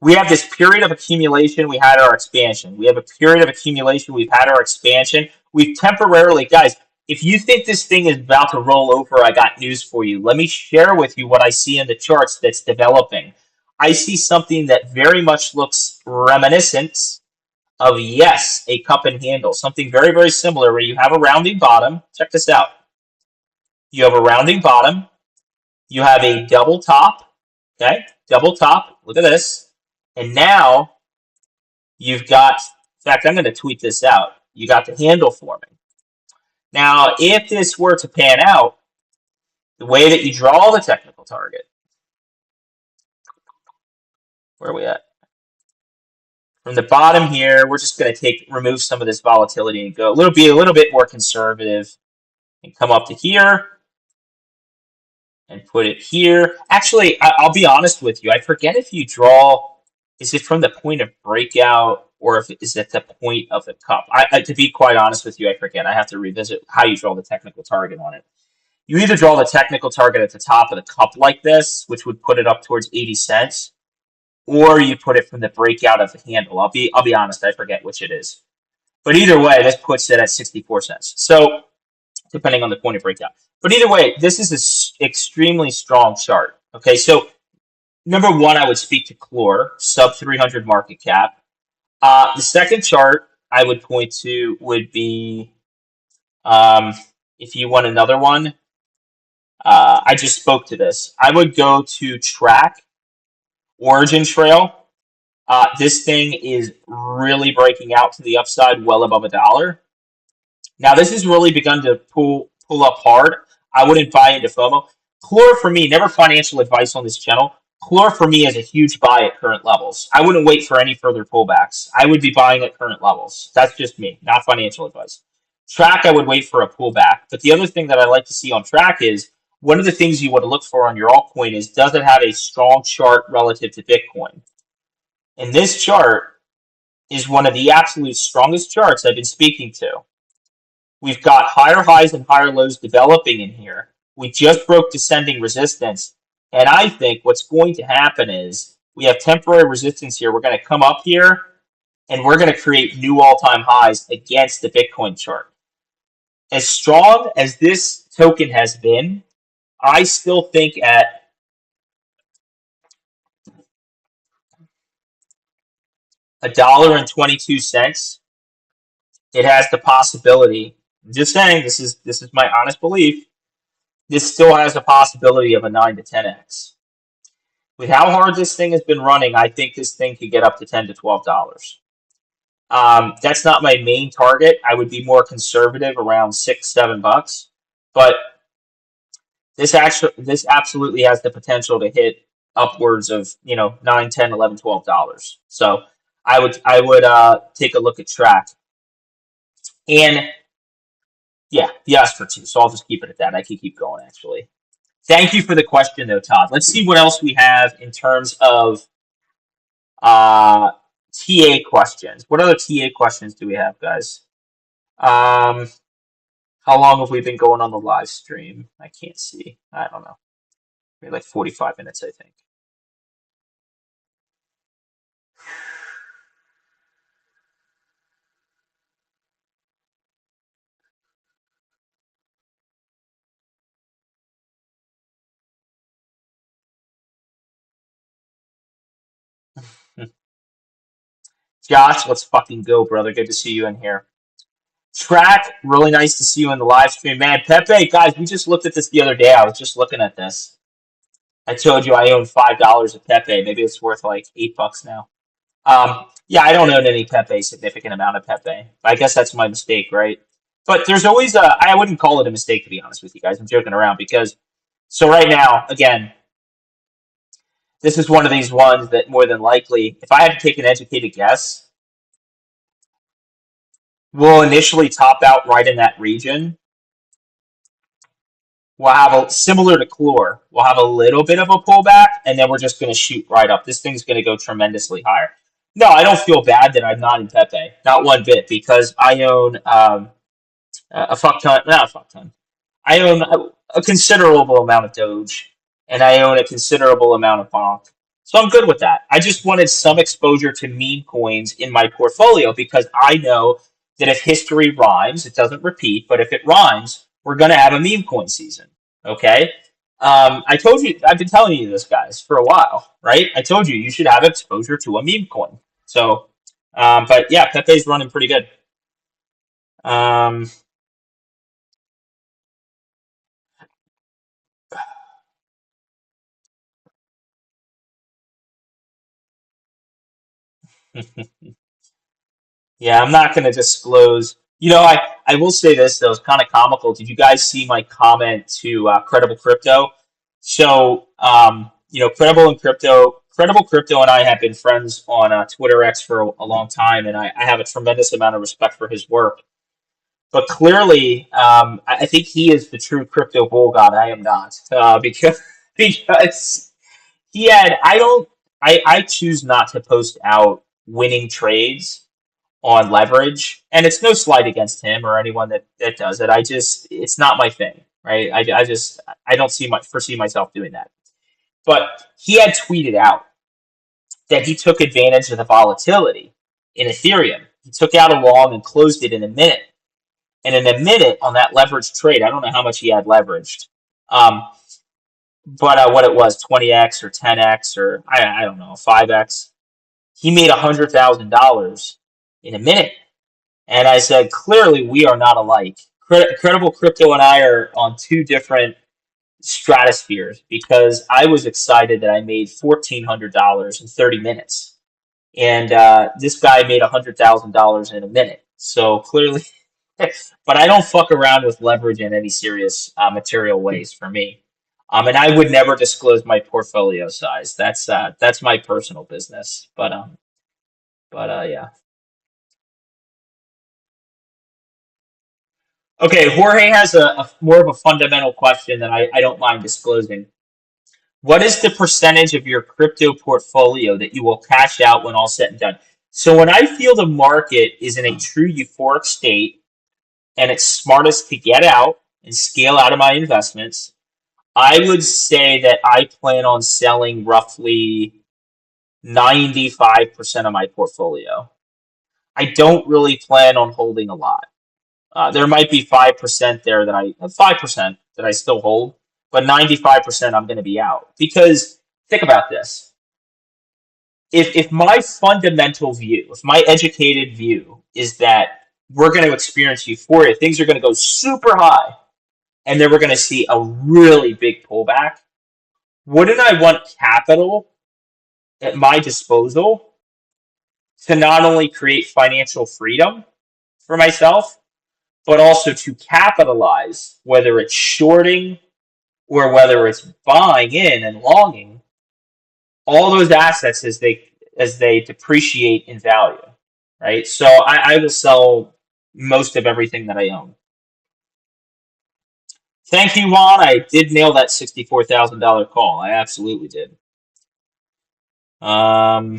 we have this period of accumulation. We had our expansion. We have a period of accumulation. We've had our expansion. We've temporarily, guys, if you think this thing is about to roll over, I got news for you. Let me share with you what I see in the charts that's developing. I see something that very much looks reminiscent of, yes, a cup and handle. Something very, very similar where you have a rounding bottom. Check this out. You have a rounding bottom. You have a double top. Okay, double top. Look at this. And now you've got, in fact, I'm going to tweet this out. You got the handle forming. Now, if this were to pan out, the way that you draw the technical target, where are we at? From the bottom here, we're just going to remove some of this volatility and go be a little bit more conservative and come up to here and put it here. Actually, I'll be honest with you. I forget if you draw, is it from the point of breakout or if it is at the point of the cup? To be quite honest with you, I forget. I have to revisit how you draw the technical target on it. You either draw the technical target at the top of the cup like this, which would put it up towards 80 cents, or you put it from the breakout of the handle. I'll be honest, I forget which it is. But either way, this puts it at 64 cents. So, depending on the point of breakout. But either way, this is an extremely strong chart. Okay, so number one, I would speak to Clure, sub 300 market cap. The second chart I would point to would be, if you want another one, I just spoke to this. I would go to Track, Origin Trail. This thing is really breaking out to the upside, well above $1. Now, this has really begun to pull up hard. I wouldn't buy into FOMO. Clure, for me, never financial advice on this channel. Clure, for me, is a huge buy at current levels. I wouldn't wait for any further pullbacks. I would be buying at current levels. That's just me, not financial advice. Track, I would wait for a pullback. But the other thing that I like to see on Track is, one of the things you want to look for on your altcoin is, does it have a strong chart relative to Bitcoin? And this chart is one of the absolute strongest charts I've been speaking to. We've got higher highs and higher lows developing in here. We just broke descending resistance. And I think what's going to happen is we have temporary resistance here. We're going to come up here and we're going to create new all-time highs against the Bitcoin chart. As strong as this token has been, I still think at $1.22, it has the possibility. I'm just saying, this is my honest belief. This still has a possibility of a 9 to 10x. With how hard this thing has been running, I think this thing could get up to $10 to $12. That's not my main target. I would be more conservative around $6-7. But this absolutely has the potential to hit upwards of $9, $10, $11, $12. So I would take a look at Track. And yeah, you asked for two, so I'll just keep it at that. I can keep going, actually. Thank you for the question, though, Todd. Let's see what else we have in terms of TA questions. What other TA questions do we have, guys? How long have we been going on the live stream? I can't see. I don't know. Maybe like 45 minutes, I think. Josh, let's fucking go, brother. Good to see you in here. Track, really nice to see you in the live stream. Man, Pepe, guys, we just looked at this the other day. I was just looking at this. I told you I own $5 of Pepe. Maybe it's worth like $8 now. Yeah, I don't own any Pepe, significant amount of Pepe. I guess that's my mistake, right? But there's always a, I wouldn't call it a mistake, to be honest with you guys. I'm joking around because, so right now, again, this is one of these ones that more than likely, if I had to take an educated guess, will initially top out right in that region. We'll have a similar to Clore. We'll have a little bit of a pullback, and then we're just going to shoot right up. This thing's going to go tremendously higher. No, I don't feel bad that I'm not in Pepe, not one bit, because I own a fuck ton, not a fuck ton. I own a considerable amount of Doge, and I own a considerable amount of Bonk. So I'm good with that. I just wanted some exposure to meme coins in my portfolio because I know that if history rhymes, it doesn't repeat, but if it rhymes, we're going to have a meme coin season. Okay? I told you, I've been telling you this, guys, for a while, right? I told you should have exposure to a meme coin. So, but yeah, Pepe's running pretty good. Um, Yeah, I'm not going to disclose. I will say this though, it's kind of comical. Did you guys see my comment to Credible Crypto? So, Credible Crypto and I have been friends on Twitter X for a long time, and I have a tremendous amount of respect for his work. But clearly, I think he is the true crypto bull god. I am not, because he had. I choose not to post out winning trades on leverage, and it's no slight against him or anyone that does it. It's not my thing, right? I don't foresee myself doing that. But he had tweeted out that he took advantage of the volatility in Ethereum. He took out a long and closed it in a minute. And in a minute on that leveraged trade, I don't know how much he had leveraged, um, but what it was, 20x or 10x or I don't know, 5x. He made $100,000 in a minute. And I said, clearly, we are not alike. Credible Crypto and I are on two different stratospheres because I was excited that I made $1,400 in 30 minutes. And this guy made $100,000 in a minute. So clearly, but I don't fuck around with leverage in any serious material ways for me. And I would never disclose my portfolio size. That's my personal business. But yeah. Okay, Jorge has a more of a fundamental question that I don't mind disclosing. What is the percentage of your crypto portfolio that you will cash out when all said and done? So when I feel the market is in a true euphoric state and it's smartest to get out and scale out of my investments, I would say that I plan on selling roughly 95% of my portfolio. I don't really plan on holding a lot. There might be 5% there that 5% that I still hold, but 95% I'm going to be out. Because think about this. If my fundamental view, if my educated view is that we're going to experience euphoria, things are going to go super high, and then we're going to see a really big pullback, wouldn't I want capital at my disposal to not only create financial freedom for myself, but also to capitalize, whether it's shorting or whether it's buying in and longing all those assets as they depreciate in value, right? So I will sell most of everything that I own. Thank you, Juan. I did nail that $64,000 call. I absolutely did. Um,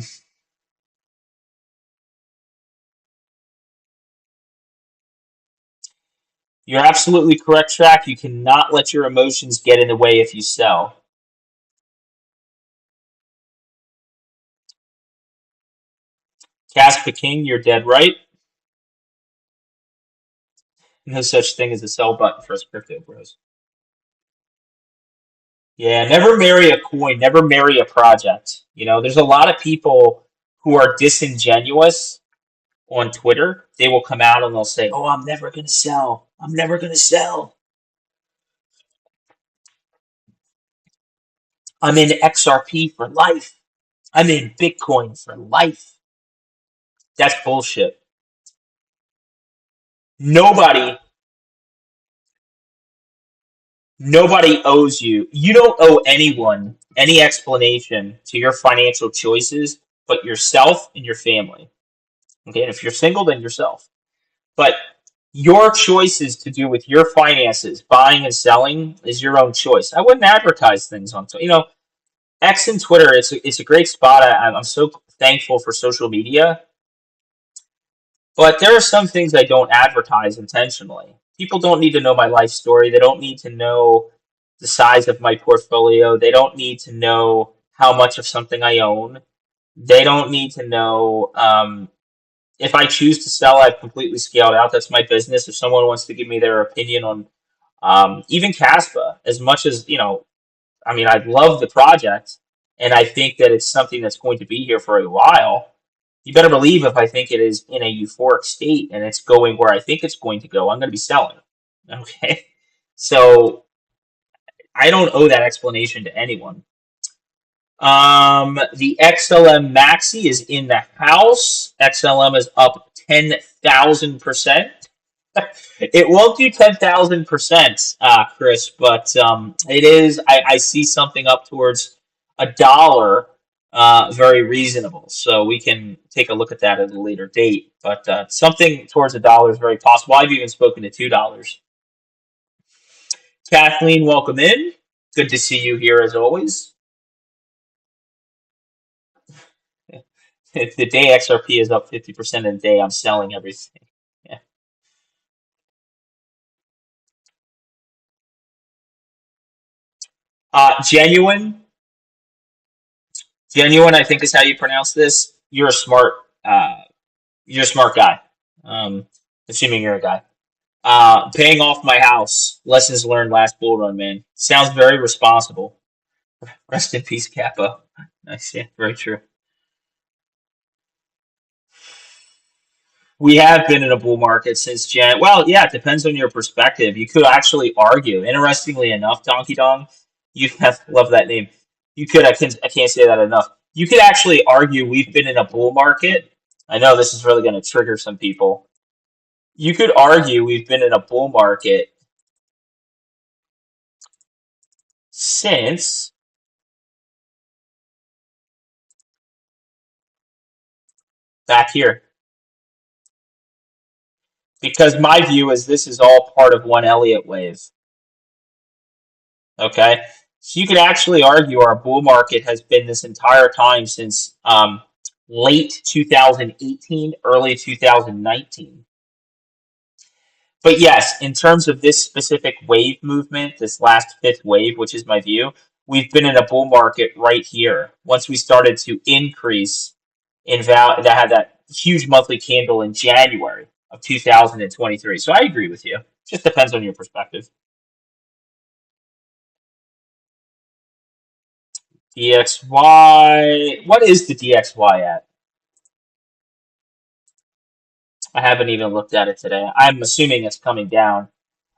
you're absolutely correct, Track. You cannot let your emotions get in the way if you sell. Casper King, you're dead right. No such thing as a sell button for us crypto bros. Yeah, never marry a coin, never marry a project. There's a lot of people who are disingenuous on Twitter. They will come out and they'll say, "Oh, I'm never going to sell. I'm never going to sell." I'm in XRP for life. I'm in Bitcoin for life. That's bullshit. Nobody, nobody owes you. You don't owe anyone any explanation to your financial choices but yourself and your family. Okay, and if you're single, then yourself. But your choices to do with your finances, buying and selling, is your own choice. I wouldn't advertise things on, X and Twitter. It's a great spot. I'm so thankful for social media, but there are some things I don't advertise intentionally. People don't need to know my life story. They don't need to know the size of my portfolio. They don't need to know how much of something I own. They don't need to know if I choose to sell. I've completely scaled out. That's my business. If someone wants to give me their opinion on even Caspa, as much as I mean, I love the project, and I think that it's something that's going to be here for a while. You better believe if I think it is in a euphoric state and it's going where I think it's going to go, I'm going to be selling. Okay, so I don't owe that explanation to anyone. The XLM Maxi is in the house. XLM is up 10,000%. It won't do 10,000%, Chris, but it is. I see something up towards $1, very reasonable. So we can take a look at that at a later date. But something towards $1 is very possible. I've even spoken to $2. Kathleen, welcome in. Good to see you here as always. The day XRP is up 50% in a day, I'm selling everything. Yeah. Genuine. Genuine, I think is how you pronounce this. Uh, you're a smart guy. Um, Assuming you're a guy. Paying off my house. Lessons learned last bull run, man. Sounds very responsible. Rest in peace, Kappa. Nice, yeah, very true. We have been in a bull market since Jan. Well, yeah, it depends on your perspective. You could actually argue. Interestingly enough, Donkey Dong, you have love that name. You could. I can't say that enough. You could actually argue we've been in a bull market. I know this is really going to trigger some people. You could argue we've been in a bull market since back here, because my view is this is all part of one Elliott wave. Okay, so you could actually argue our bull market has been this entire time since late 2018, early 2019. But yes, in terms of this specific wave movement, this last fifth wave, which is my view, we've been in a bull market right here. Once we started to increase in value, that had that huge monthly candle in January of 2023. So I agree with you. Just depends on your perspective. DXY. What is the DXY at? I haven't even looked at it today. I'm assuming it's coming down.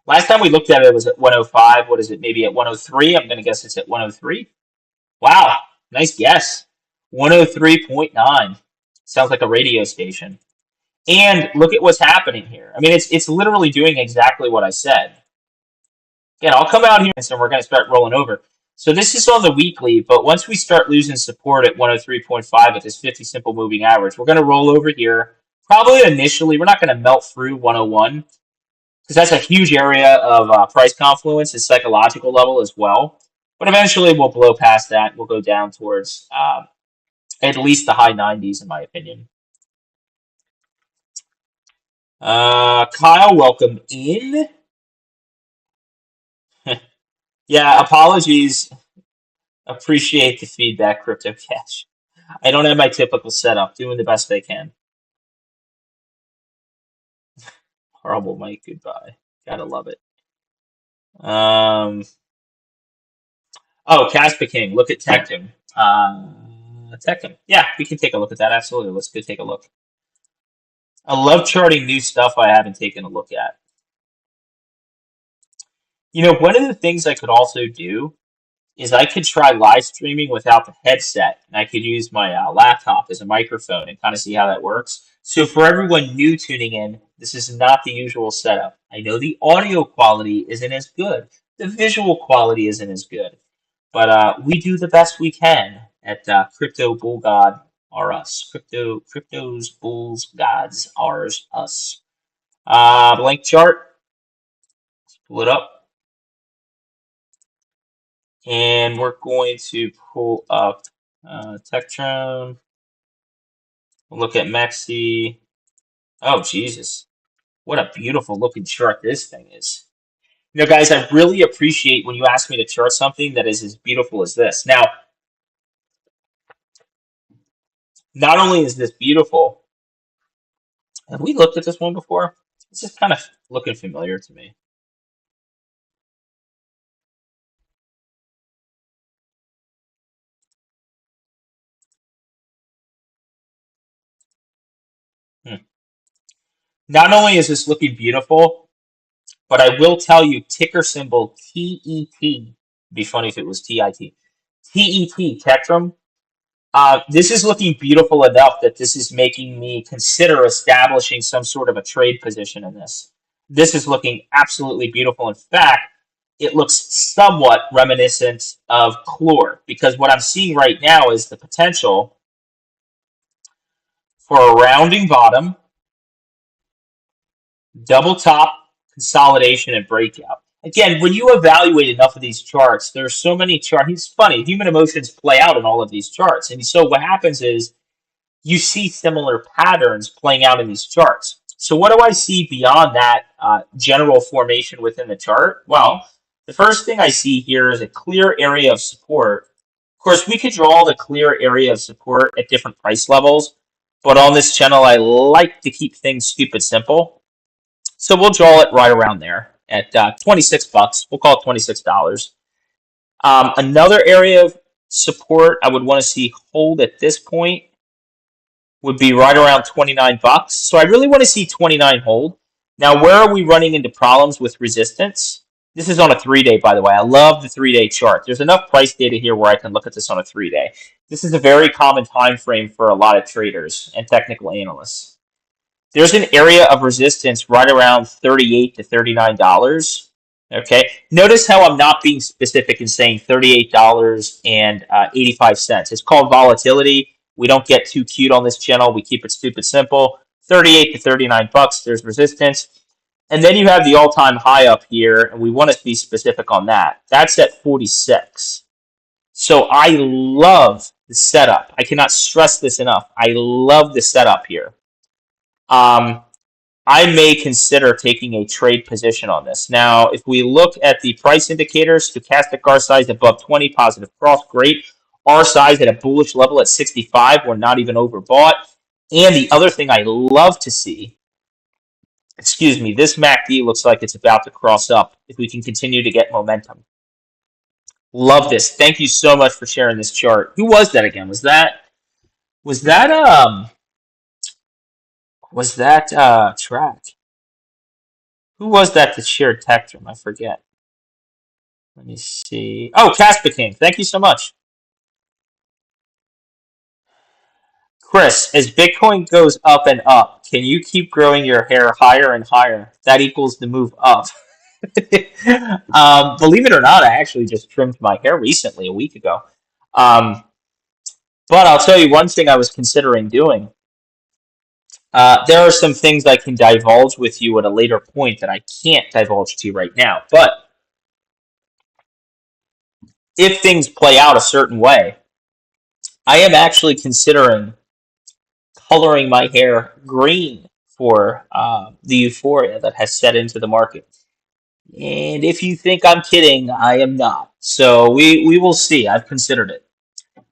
Last time we looked at it, it was at 105. What is it? Maybe at 103? I'm going to guess it's at 103. Wow. Nice guess. 103.9. Sounds like a radio station. And look at what's happening here. I mean, it's literally doing exactly what I said. Again, I'll come out here and so we're going to start rolling over. So this is on the weekly, but once we start losing support at 103.5 at this 50 simple moving average, we're going to roll over here. Probably initially, we're not going to melt through 101 because that's a huge area of price confluence and psychological level as well. But eventually, we'll blow past that. We'll go down towards at least the high 90s, in my opinion. Kyle, welcome in. Yeah, apologies. Appreciate the feedback, Crypto Cash. I don't have my typical setup. Doing the best I can. Horrible, Mike. Goodbye. Gotta love it. Um. Oh, Casper King. Look at Tectum. Tectum. Yeah, we can take a look at that. Absolutely. Let's go take a look. I love charting new stuff I haven't taken a look at. One of the things I could also do is I could try live streaming without the headset, and I could use my laptop as a microphone and kind of see how that works. So for everyone new tuning in, this is not the usual setup. I know the audio quality isn't as good, the visual quality isn't as good, but we do the best we can at Crypto Bull God are us. Crypto's bulls gods ours us. Blank chart. Pull it up. And we're going to pull up Tectron. We'll look at Maxi. Oh, Jesus. What a beautiful looking chart this thing is. You know, guys, I really appreciate when you ask me to chart something that is as beautiful as this. Now, not only is this beautiful, have we looked at this one before? It's just kind of looking familiar to me. Hmm. Not only is this looking beautiful, but I will tell you ticker symbol TET. Be funny if it was TIT. TET, Tetrum. This is looking beautiful enough that this is making me consider establishing some sort of a trade position in this. This is looking absolutely beautiful. In fact, it looks somewhat reminiscent of Clore because what I'm seeing right now is the potential for a rounding bottom, double top, consolidation, and breakout. Again, when you evaluate enough of these charts, there's so many charts. It's funny, human emotions play out in all of these charts. And so what happens is you see similar patterns playing out in these charts. So what do I see beyond that general formation within the chart? Well, the first thing I see here is a clear area of support. Of course, we could draw the clear area of support at different price levels, but on this channel, I like to keep things stupid simple. So we'll draw it right around there at 26 bucks. We'll call it $26. Another area of support I would want to see hold at this point would be right around 29 bucks. So I really want to see 29 hold. Now, where are we running into problems with resistance? This is on a 3-day, by the way. I love the 3-day chart. There's enough price data here where I can look at this on a 3-day. This is a very common time frame for a lot of traders and technical analysts. There's an area of resistance right around $38 to $39. Okay. Notice how I'm not being specific in saying $38.85. It's called volatility. We don't get too cute on this channel. We keep it stupid simple. 38 to 39 bucks. There's resistance. And then you have the all-time high up here, and we want to be specific on that. That's at 46. So I love the setup. I cannot stress this enough. I love the setup here. I may consider taking a trade position on this. Now, if we look at the price indicators, stochastic R size above 20, positive cross, great. R size at a bullish level at 65, we're not even overbought. And the other thing I love to see, excuse me, this MACD looks like it's about to cross up if we can continue to get momentum. Love this. Thank you so much for sharing this chart. Who was that again? Was that track? Who was that shared Tectrum? I forget. Let me see. Oh, Casper King. Thank you so much. Chris, as Bitcoin goes up and up, can you keep growing your hair higher and higher? That equals the move up. Believe it or not, I actually just trimmed my hair recently, a week ago. But I'll tell you one thing I was considering doing. There are some things I can divulge with you at a later point that I can't divulge to you right now. But if things play out a certain way, I am actually considering coloring my hair green for the euphoria that has set into the market. And if you think I'm kidding, I am not. So we will see. I've considered it.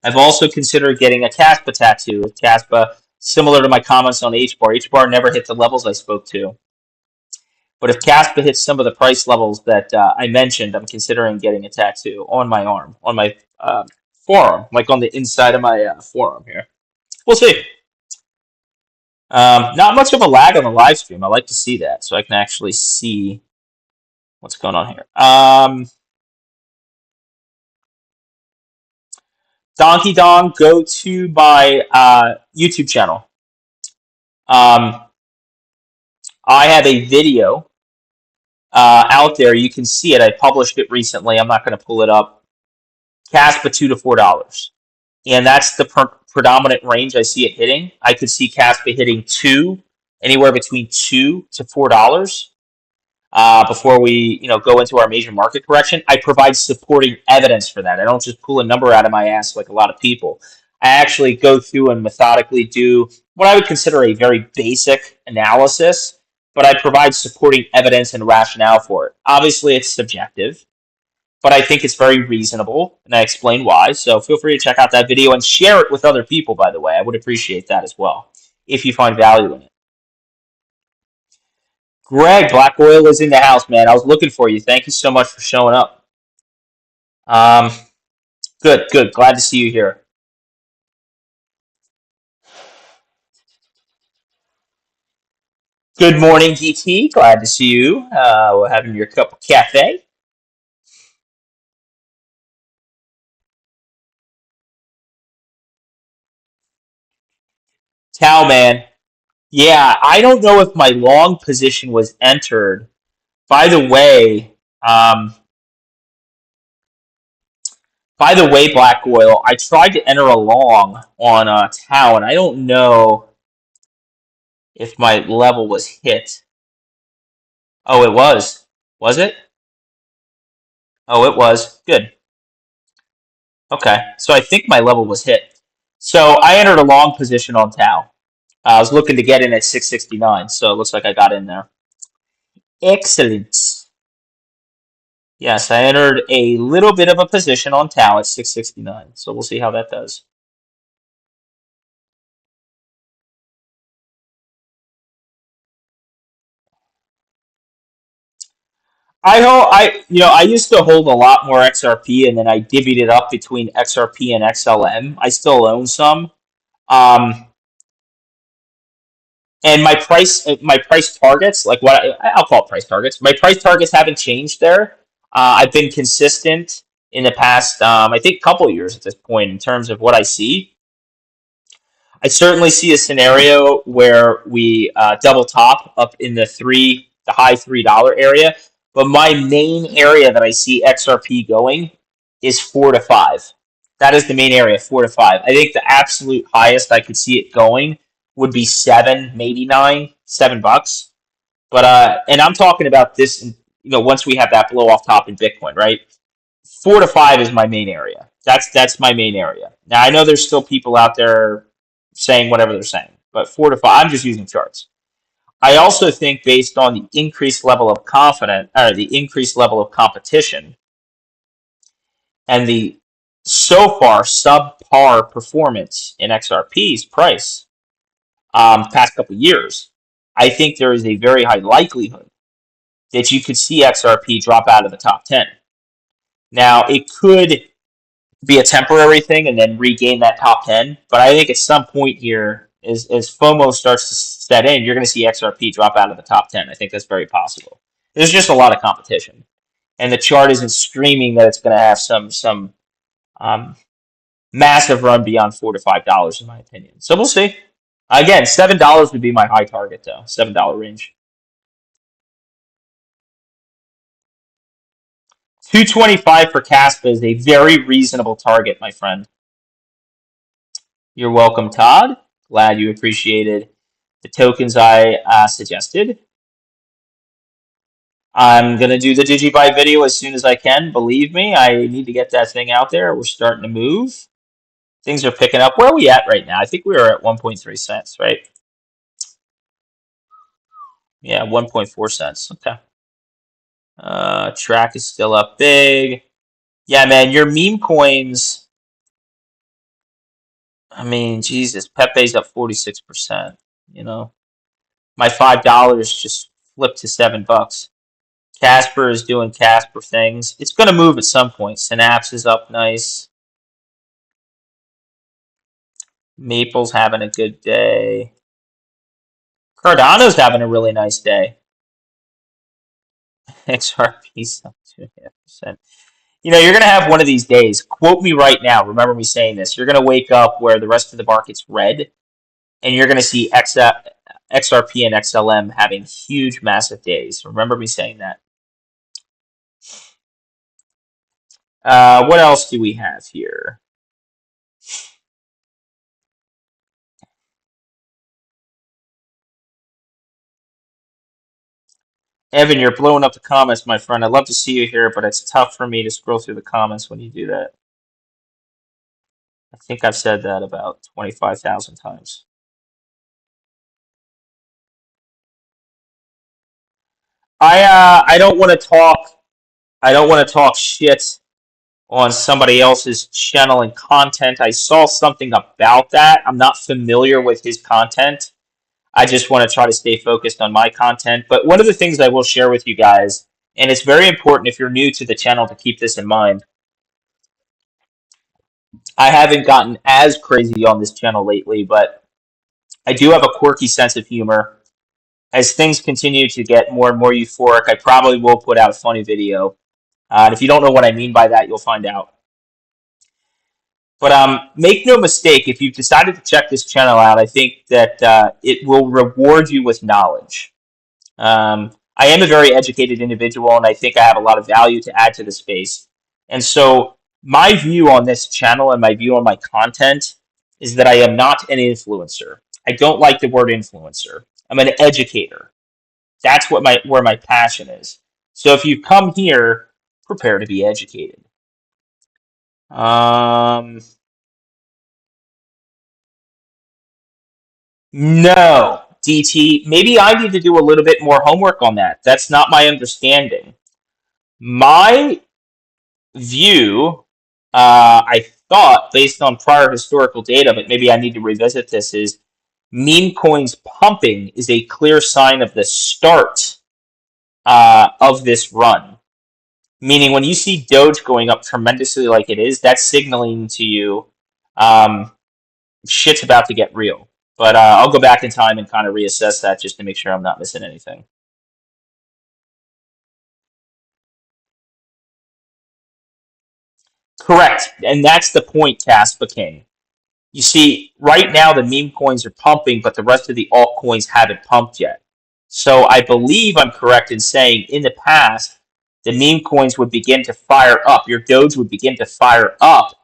I've also considered getting a Caspa tattoo with Caspa, similar to my comments on H-bar. H-bar never hit the levels I spoke to. But if Caspa hits some of the price levels that I mentioned, I'm considering getting a tattoo on my arm, on my forearm, like on the inside of my forearm here. We'll see. Not much of a lag on the live stream. I like to see that so I can actually see what's going on here. Donkey Dong, go to my YouTube channel. Um, I have a video out there. You can see it. I published it recently. I'm not going to pull it up. Caspa $2 to $4, and that's the predominant range I see it hitting. I could see Caspa hitting anywhere between $2 to $4 before we go into our major market correction. I provide supporting evidence for that. I don't just pull a number out of my ass like a lot of people. I actually go through and methodically do what I would consider a very basic analysis, but I provide supporting evidence and rationale for it. Obviously, it's subjective, but I think it's very reasonable, and I explain why. So feel free to check out that video and share it with other people, by the way. I would appreciate that as well, if you find value in it. Greg, Black Oil is in the house, man. I was looking for you. Thank you so much for showing up. Um, good. Glad to see you here. Good morning, DT. Glad to see you. We're having your cup of cafe. Tao, man. Yeah, I don't know if my long position was entered. By the way, um, Black Oil, I tried to enter a long on Tao, and I don't know if my level was hit. Oh, it was. Was it? Oh, it was. Good. Okay, so I think my level was hit. So I entered a long position on Tau. I was looking to get in at 669, so it looks like I got in there. Excellent. Yes, I entered a little bit of a position on Tau at 669, so we'll see how that does. I used to hold a lot more XRP, and then I divvied it up between XRP and XLM. I still own some. Um, And my price targets, like I'll call it price targets. My price targets haven't changed there. I've been consistent in the past, I think, couple of years at this point in terms of what I see. I certainly see a scenario where we double top up in the high $3 area. But my main area that I see XRP going is 4 to 5. That is the main area, 4 to 5. I think the absolute highest I could see it going would be 7, maybe 9, $7. But and I'm talking about this, once we have that blow off top in Bitcoin, right? 4 to 5 is my main area. That's my main area. Now I know there's still people out there saying whatever they're saying, but 4 to 5. I'm just using charts. I also think based on the increased level of the increased level of competition, and the so far subpar performance in XRP's price past couple of years, I think there is a very high likelihood that you could see XRP drop out of the top 10. Now, it could be a temporary thing and then regain that top 10, but I think at some point here, as FOMO starts to set in, you're going to see XRP drop out of the top 10. I think that's very possible. There's just a lot of competition, and the chart isn't screaming that it's going to have some massive run beyond $4 to $5, in my opinion. So we'll see. Again, $7 would be my high target, though. $7 range. 225 for Caspa is a very reasonable target, my friend. You're welcome, Todd. Glad you appreciated the tokens I suggested. I'm going to do the DigiBuy video as soon as I can. Believe me, I need to get that thing out there. We're starting to move. Things are picking up. Where are we at right now? I think we are at 1.3 cents, right? Yeah, 1.4 cents. Okay. Track is still up big. Yeah, man, your meme coins. I mean, Jesus, Pepe's up 46%. My $5 just flipped to $7. Casper is doing Casper things. It's going to move at some point. Synapse is up nice. Maple's having a good day. Cardano's having a really nice day. XRP's up 2.5%. You're going to have one of these days. Quote me right now. Remember me saying this. You're going to wake up where the rest of the market's red, and you're going to see XRP and XLM having huge, massive days. Remember me saying that. What else do we have here? Evan, you're blowing up the comments, my friend. I'd love to see you here, but it's tough for me to scroll through the comments when you do that. I think I've said that about 25,000 times. I don't want to talk. I don't want to talk shit on somebody else's channel and content. I saw something about that. I'm not familiar with his content. I just want to try to stay focused on my content. But one of the things I will share with you guys, and it's very important if you're new to the channel to keep this in mind, I haven't gotten as crazy on this channel lately, but I do have a quirky sense of humor. As things continue to get more and more euphoric, I probably will put out a funny video. And if you don't know what I mean by that, you'll find out. But make no mistake, if you've decided to check this channel out, I think that it will reward you with knowledge. I am a very educated individual, and I think I have a lot of value to add to the space. And so my view on this channel and my view on my content is that I am not an influencer. I don't like the word influencer. I'm an educator. That's what where my passion is. So if you come here, prepare to be educated. No, DT. Maybe I need to do a little bit more homework on that. That's not my understanding. My view, I thought, based on prior historical data, but maybe I need to revisit this, is meme coins pumping is a clear sign of the start of this run. Meaning, when you see Doge going up tremendously like it is, that's signaling to you shit's about to get real. But I'll go back in time and kind of reassess that just to make sure I'm not missing anything. Correct. And that's the point, Caspa King. You see, right now the meme coins are pumping, but the rest of the altcoins haven't pumped yet. So I believe I'm correct in saying in the past, the meme coins would begin to fire up. Your Doge would begin to fire up.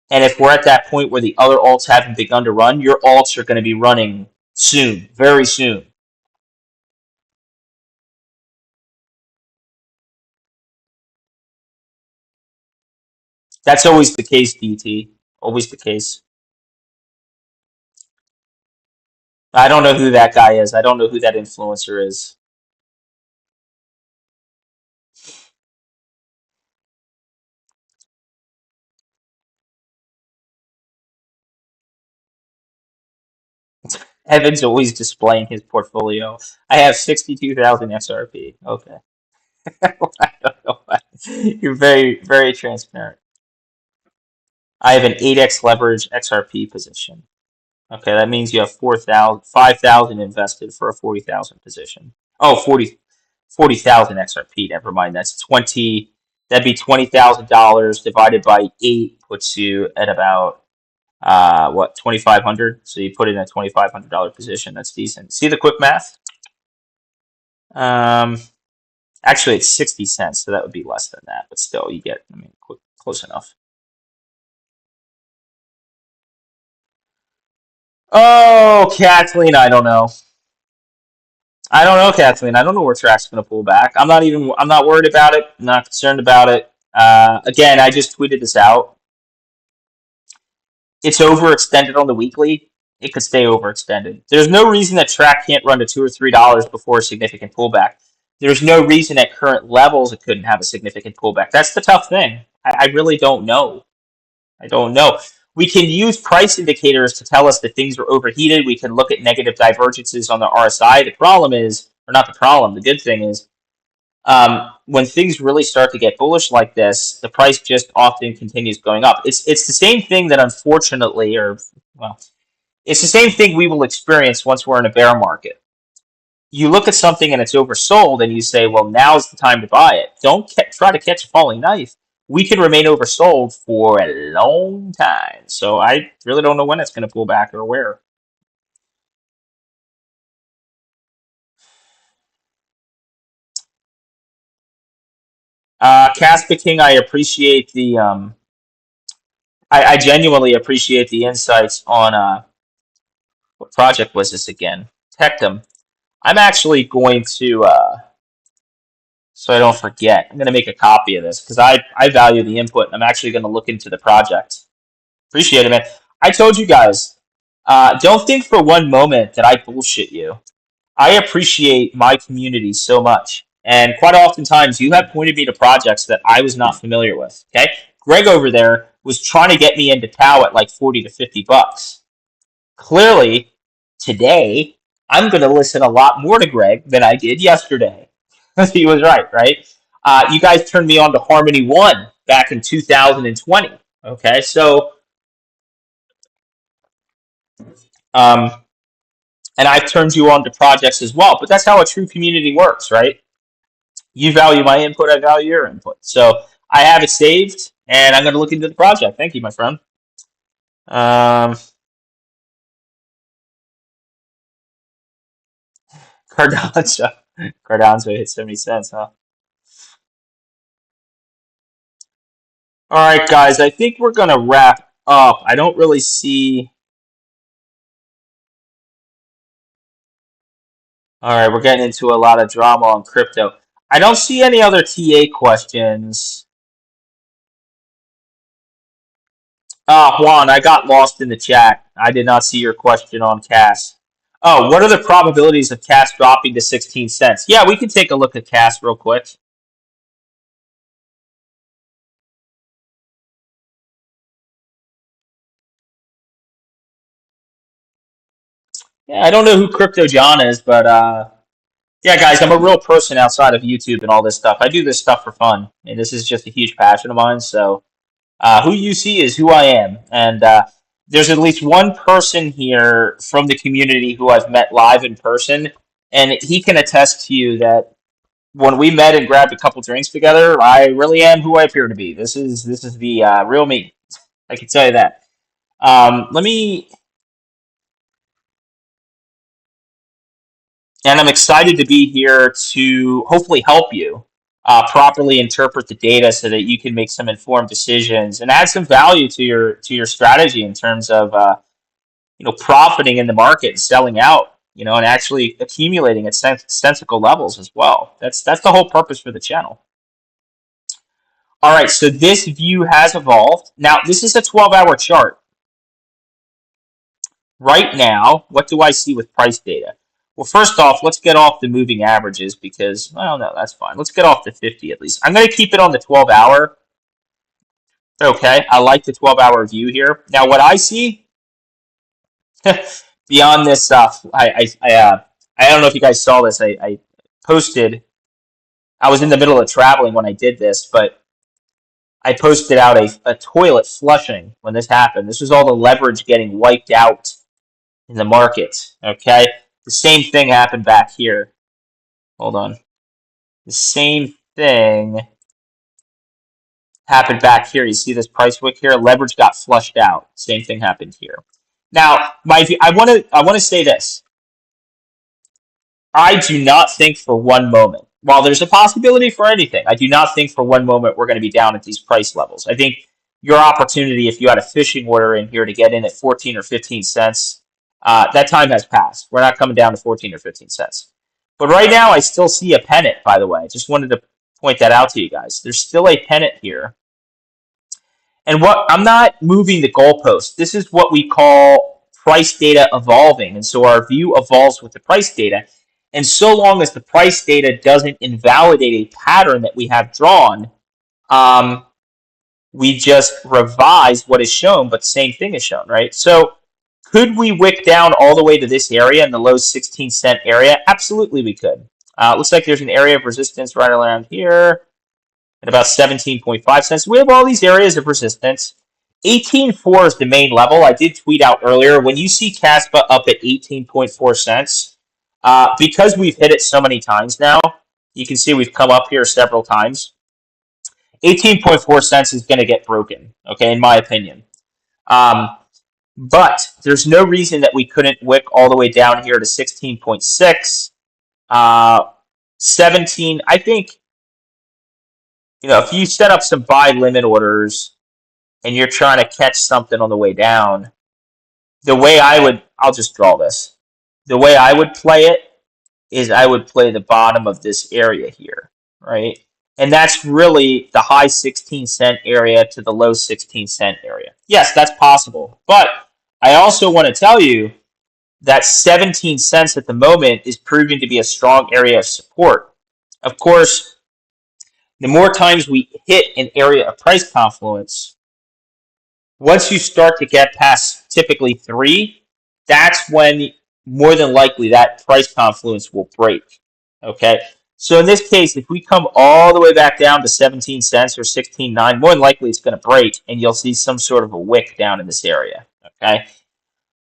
And if we're at that point where the other alts haven't begun to run, your alts are going to be running soon, very soon. That's always the case, DT. Always the case. I don't know who that guy is. I don't know who that influencer is. Evan's always displaying his portfolio. I have 62,000 XRP. Okay. I don't know why. You're very, very transparent. I have an 8x leverage XRP position. Okay, that means you have 5,000 invested for a 40,000 position. Oh, 40,000 XRP. Never mind. That's 20. That'd be $20,000 divided by 8 puts you at about what, 2,500. So you put in a $2,500 position. That's decent. See the quick math? Actually, it's 60 cents, so that would be less than that. But still, you get, I mean, close enough. Oh, Kathleen, I don't know. I don't know, Kathleen. I don't know where track's going to pull back. I'm not worried about it. I'm not concerned about it. Again, I just tweeted this out. It's overextended on the weekly. It could stay overextended. There's no reason that track can't run to $2 or $3 before a significant pullback. There's no reason at current levels it couldn't have a significant pullback. That's the tough thing. I really don't know. I don't know. We can use price indicators to tell us that things are overheated. We can look at negative divergences on the RSI. The problem is, or not the problem, the good thing is, when things really start to get bullish like this, the price just often continues going up. It's the same thing that unfortunately, it's the same thing we will experience once we're in a bear market. You look at something and it's oversold, and you say, well, now's the time to buy it. Don't try to catch a falling knife. we could remain oversold for a long time. So I really don't know when it's going to pull back or where. Casper King, I appreciate the I genuinely appreciate the insights on what project was this again? Tectum. I'm actually going to so I don't forget. I'm going to make a copy of this because I value the input. I'm actually going to look into the project. Appreciate it, man. I told you guys, don't think for one moment that I bullshit you. I appreciate my community so much. And quite oftentimes, you have pointed me to projects that I was not familiar with. Okay, Greg over there was trying to get me into Tau at like 40 to 50 bucks. Clearly, today I'm going to listen a lot more to Greg than I did yesterday. He was right, right? You guys turned me on to Harmony One back in 2020. Okay, so um, and I've turned you on to projects as well. But that's how a true community works, right? You value my input, I value your input. So I have it saved, and I'm going to look into the project. Thank you, my friend. Cardano, Cardano hit 70 cents, huh? All right, guys, I think we're going to wrap up. I don't really see. All right, we're getting into a lot of drama on crypto. I don't see any other TA questions. Juan, I got lost in the chat. I did not see your question on CAS. Oh, what are the probabilities of CAS dropping to 16 cents? Yeah, we can take a look at CAS real quick. Yeah, I don't know who Crypto John is, but yeah, guys, I'm a real person outside of YouTube and all this stuff. I do this stuff for fun, and this is just a huge passion of mine. So who you see is who I am, and there's at least one person here from the community who I've met live in person, and he can attest to you that when we met and grabbed a couple drinks together, I really am who I appear to be. This is the real me. I can tell you that. Let me, and I'm excited to be here to hopefully help you properly interpret the data so that you can make some informed decisions and add some value to your strategy in terms of profiting in the market and selling out. And actually accumulating at sensible levels as well. That's the whole purpose for the channel. All right, so this view has evolved. Now, this is a 12-hour chart. Right now, what do I see with price data? Well, first off, let's get off the moving averages because, well, no, that's fine. Let's get off the 50 at least. I'm going to keep it on the 12-hour. Okay, I like the 12-hour view here. Now, what I see beyond this stuff, I don't know if you guys saw this. I posted. I was in the middle of traveling when I did this, but I posted out a toilet flushing when this happened. This was all the leverage getting wiped out in the market. Okay, the same thing happened back here. Hold on. The same thing happened back here. You see this price wick here? Leverage got flushed out. Same thing happened here. Now, I want to say this. I do not think for one moment, while there's a possibility for anything, I do not think for one moment we're going to be down at these price levels. I think your opportunity, if you had a fishing order in here to get in at 14 or 15 cents, that time has passed. We're not coming down to 14 or 15 cents. But right now, I still see a pennant, by the way. I just wanted to point that out to you guys. There's still a pennant here. And I'm not moving the goalpost. This is what we call price data evolving. And so our view evolves with the price data. And so long as the price data doesn't invalidate a pattern that we have drawn, we just revise what is shown, but the same thing is shown, right? So could we wick down all the way to this area in the low 16-cent area? Absolutely, we could. Looks like there's an area of resistance right around here at about 17.5 cents. We have all these areas of resistance. 18.4 is the main level. I did tweet out earlier, when you see CASPA up at 18.4 cents, because we've hit it so many times now, you can see we've come up here several times. 18.4 cents is going to get broken, okay, in my opinion. But there's no reason that we couldn't wick all the way down here to 16.6. 17, I think, if you set up some buy limit orders and you're trying to catch something on the way down, I'll just draw this. The way I would play it is I would play the bottom of this area here, right? And that's really the high 16-cent area to the low 16-cent area. Yes, that's possible. But I also want to tell you that 17 cents at the moment is proving to be a strong area of support. Of course, the more times we hit an area of price confluence, once you start to get past typically 3, that's when more than likely that price confluence will break. Okay, so in this case, if we come all the way back down to 17 cents or 16.9, more than likely it's going to break, and you'll see some sort of a wick down in this area. Okay,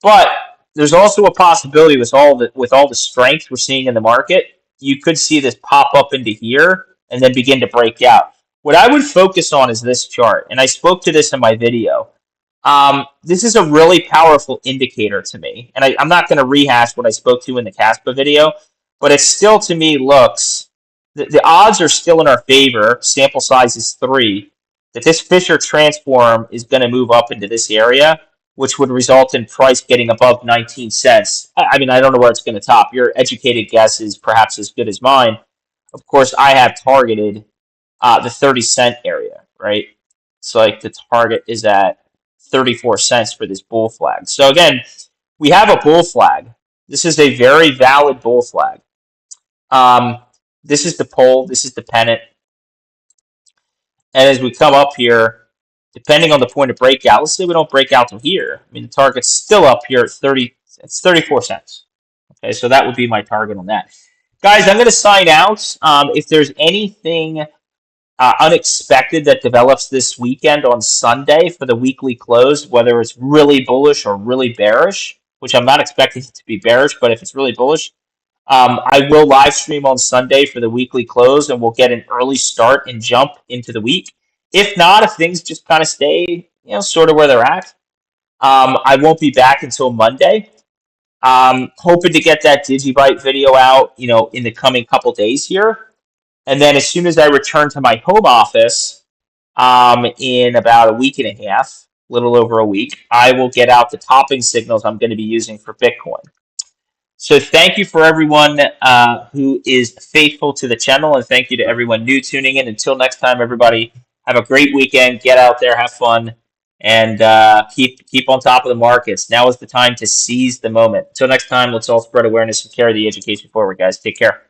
but there's also a possibility with all the strength we're seeing in the market, you could see this pop up into here and then begin to break out. What I would focus on is this chart, and I spoke to this in my video. This is a really powerful indicator to me, and I'm not going to rehash what I spoke to in the Caspa video, but it still to me looks, the odds are still in our favor, sample size is 3, that this Fisher transform is going to move up into this area, which would result in price getting above 19 cents. I mean, I don't know where it's going to top. Your educated guess is perhaps as good as mine. Of course, I have targeted the 30-cent area, right? So like the target is at 34 cents for this bull flag. So again, we have a bull flag. This is a very valid bull flag. This is the pole. This is the pennant. And as we come up here, depending on the point of breakout, let's say we don't break out to here. I mean, the target's still up here at 30. It's 34 cents. Okay, so that would be my target on that. Guys, I'm going to sign out. If there's anything unexpected that develops this weekend on Sunday for the weekly close, whether it's really bullish or really bearish, which I'm not expecting it to be bearish, but if it's really bullish, I will live stream on Sunday for the weekly close, and we'll get an early start and jump into the week. If not, if things just kind of stay, sort of where they're at, I won't be back until Monday. Hoping to get that Digibyte video out, in the coming couple days here. And then as soon as I return to my home office, in about a week and a half, a little over a week, I will get out the topping signals I'm going to be using for Bitcoin. So thank you for everyone who is faithful to the channel, and thank you to everyone new tuning in. Until next time, everybody, have a great weekend. Get out there, have fun, and keep on top of the markets. Now is the time to seize the moment. Until next time, let's all spread awareness and carry the education forward, guys. Take care.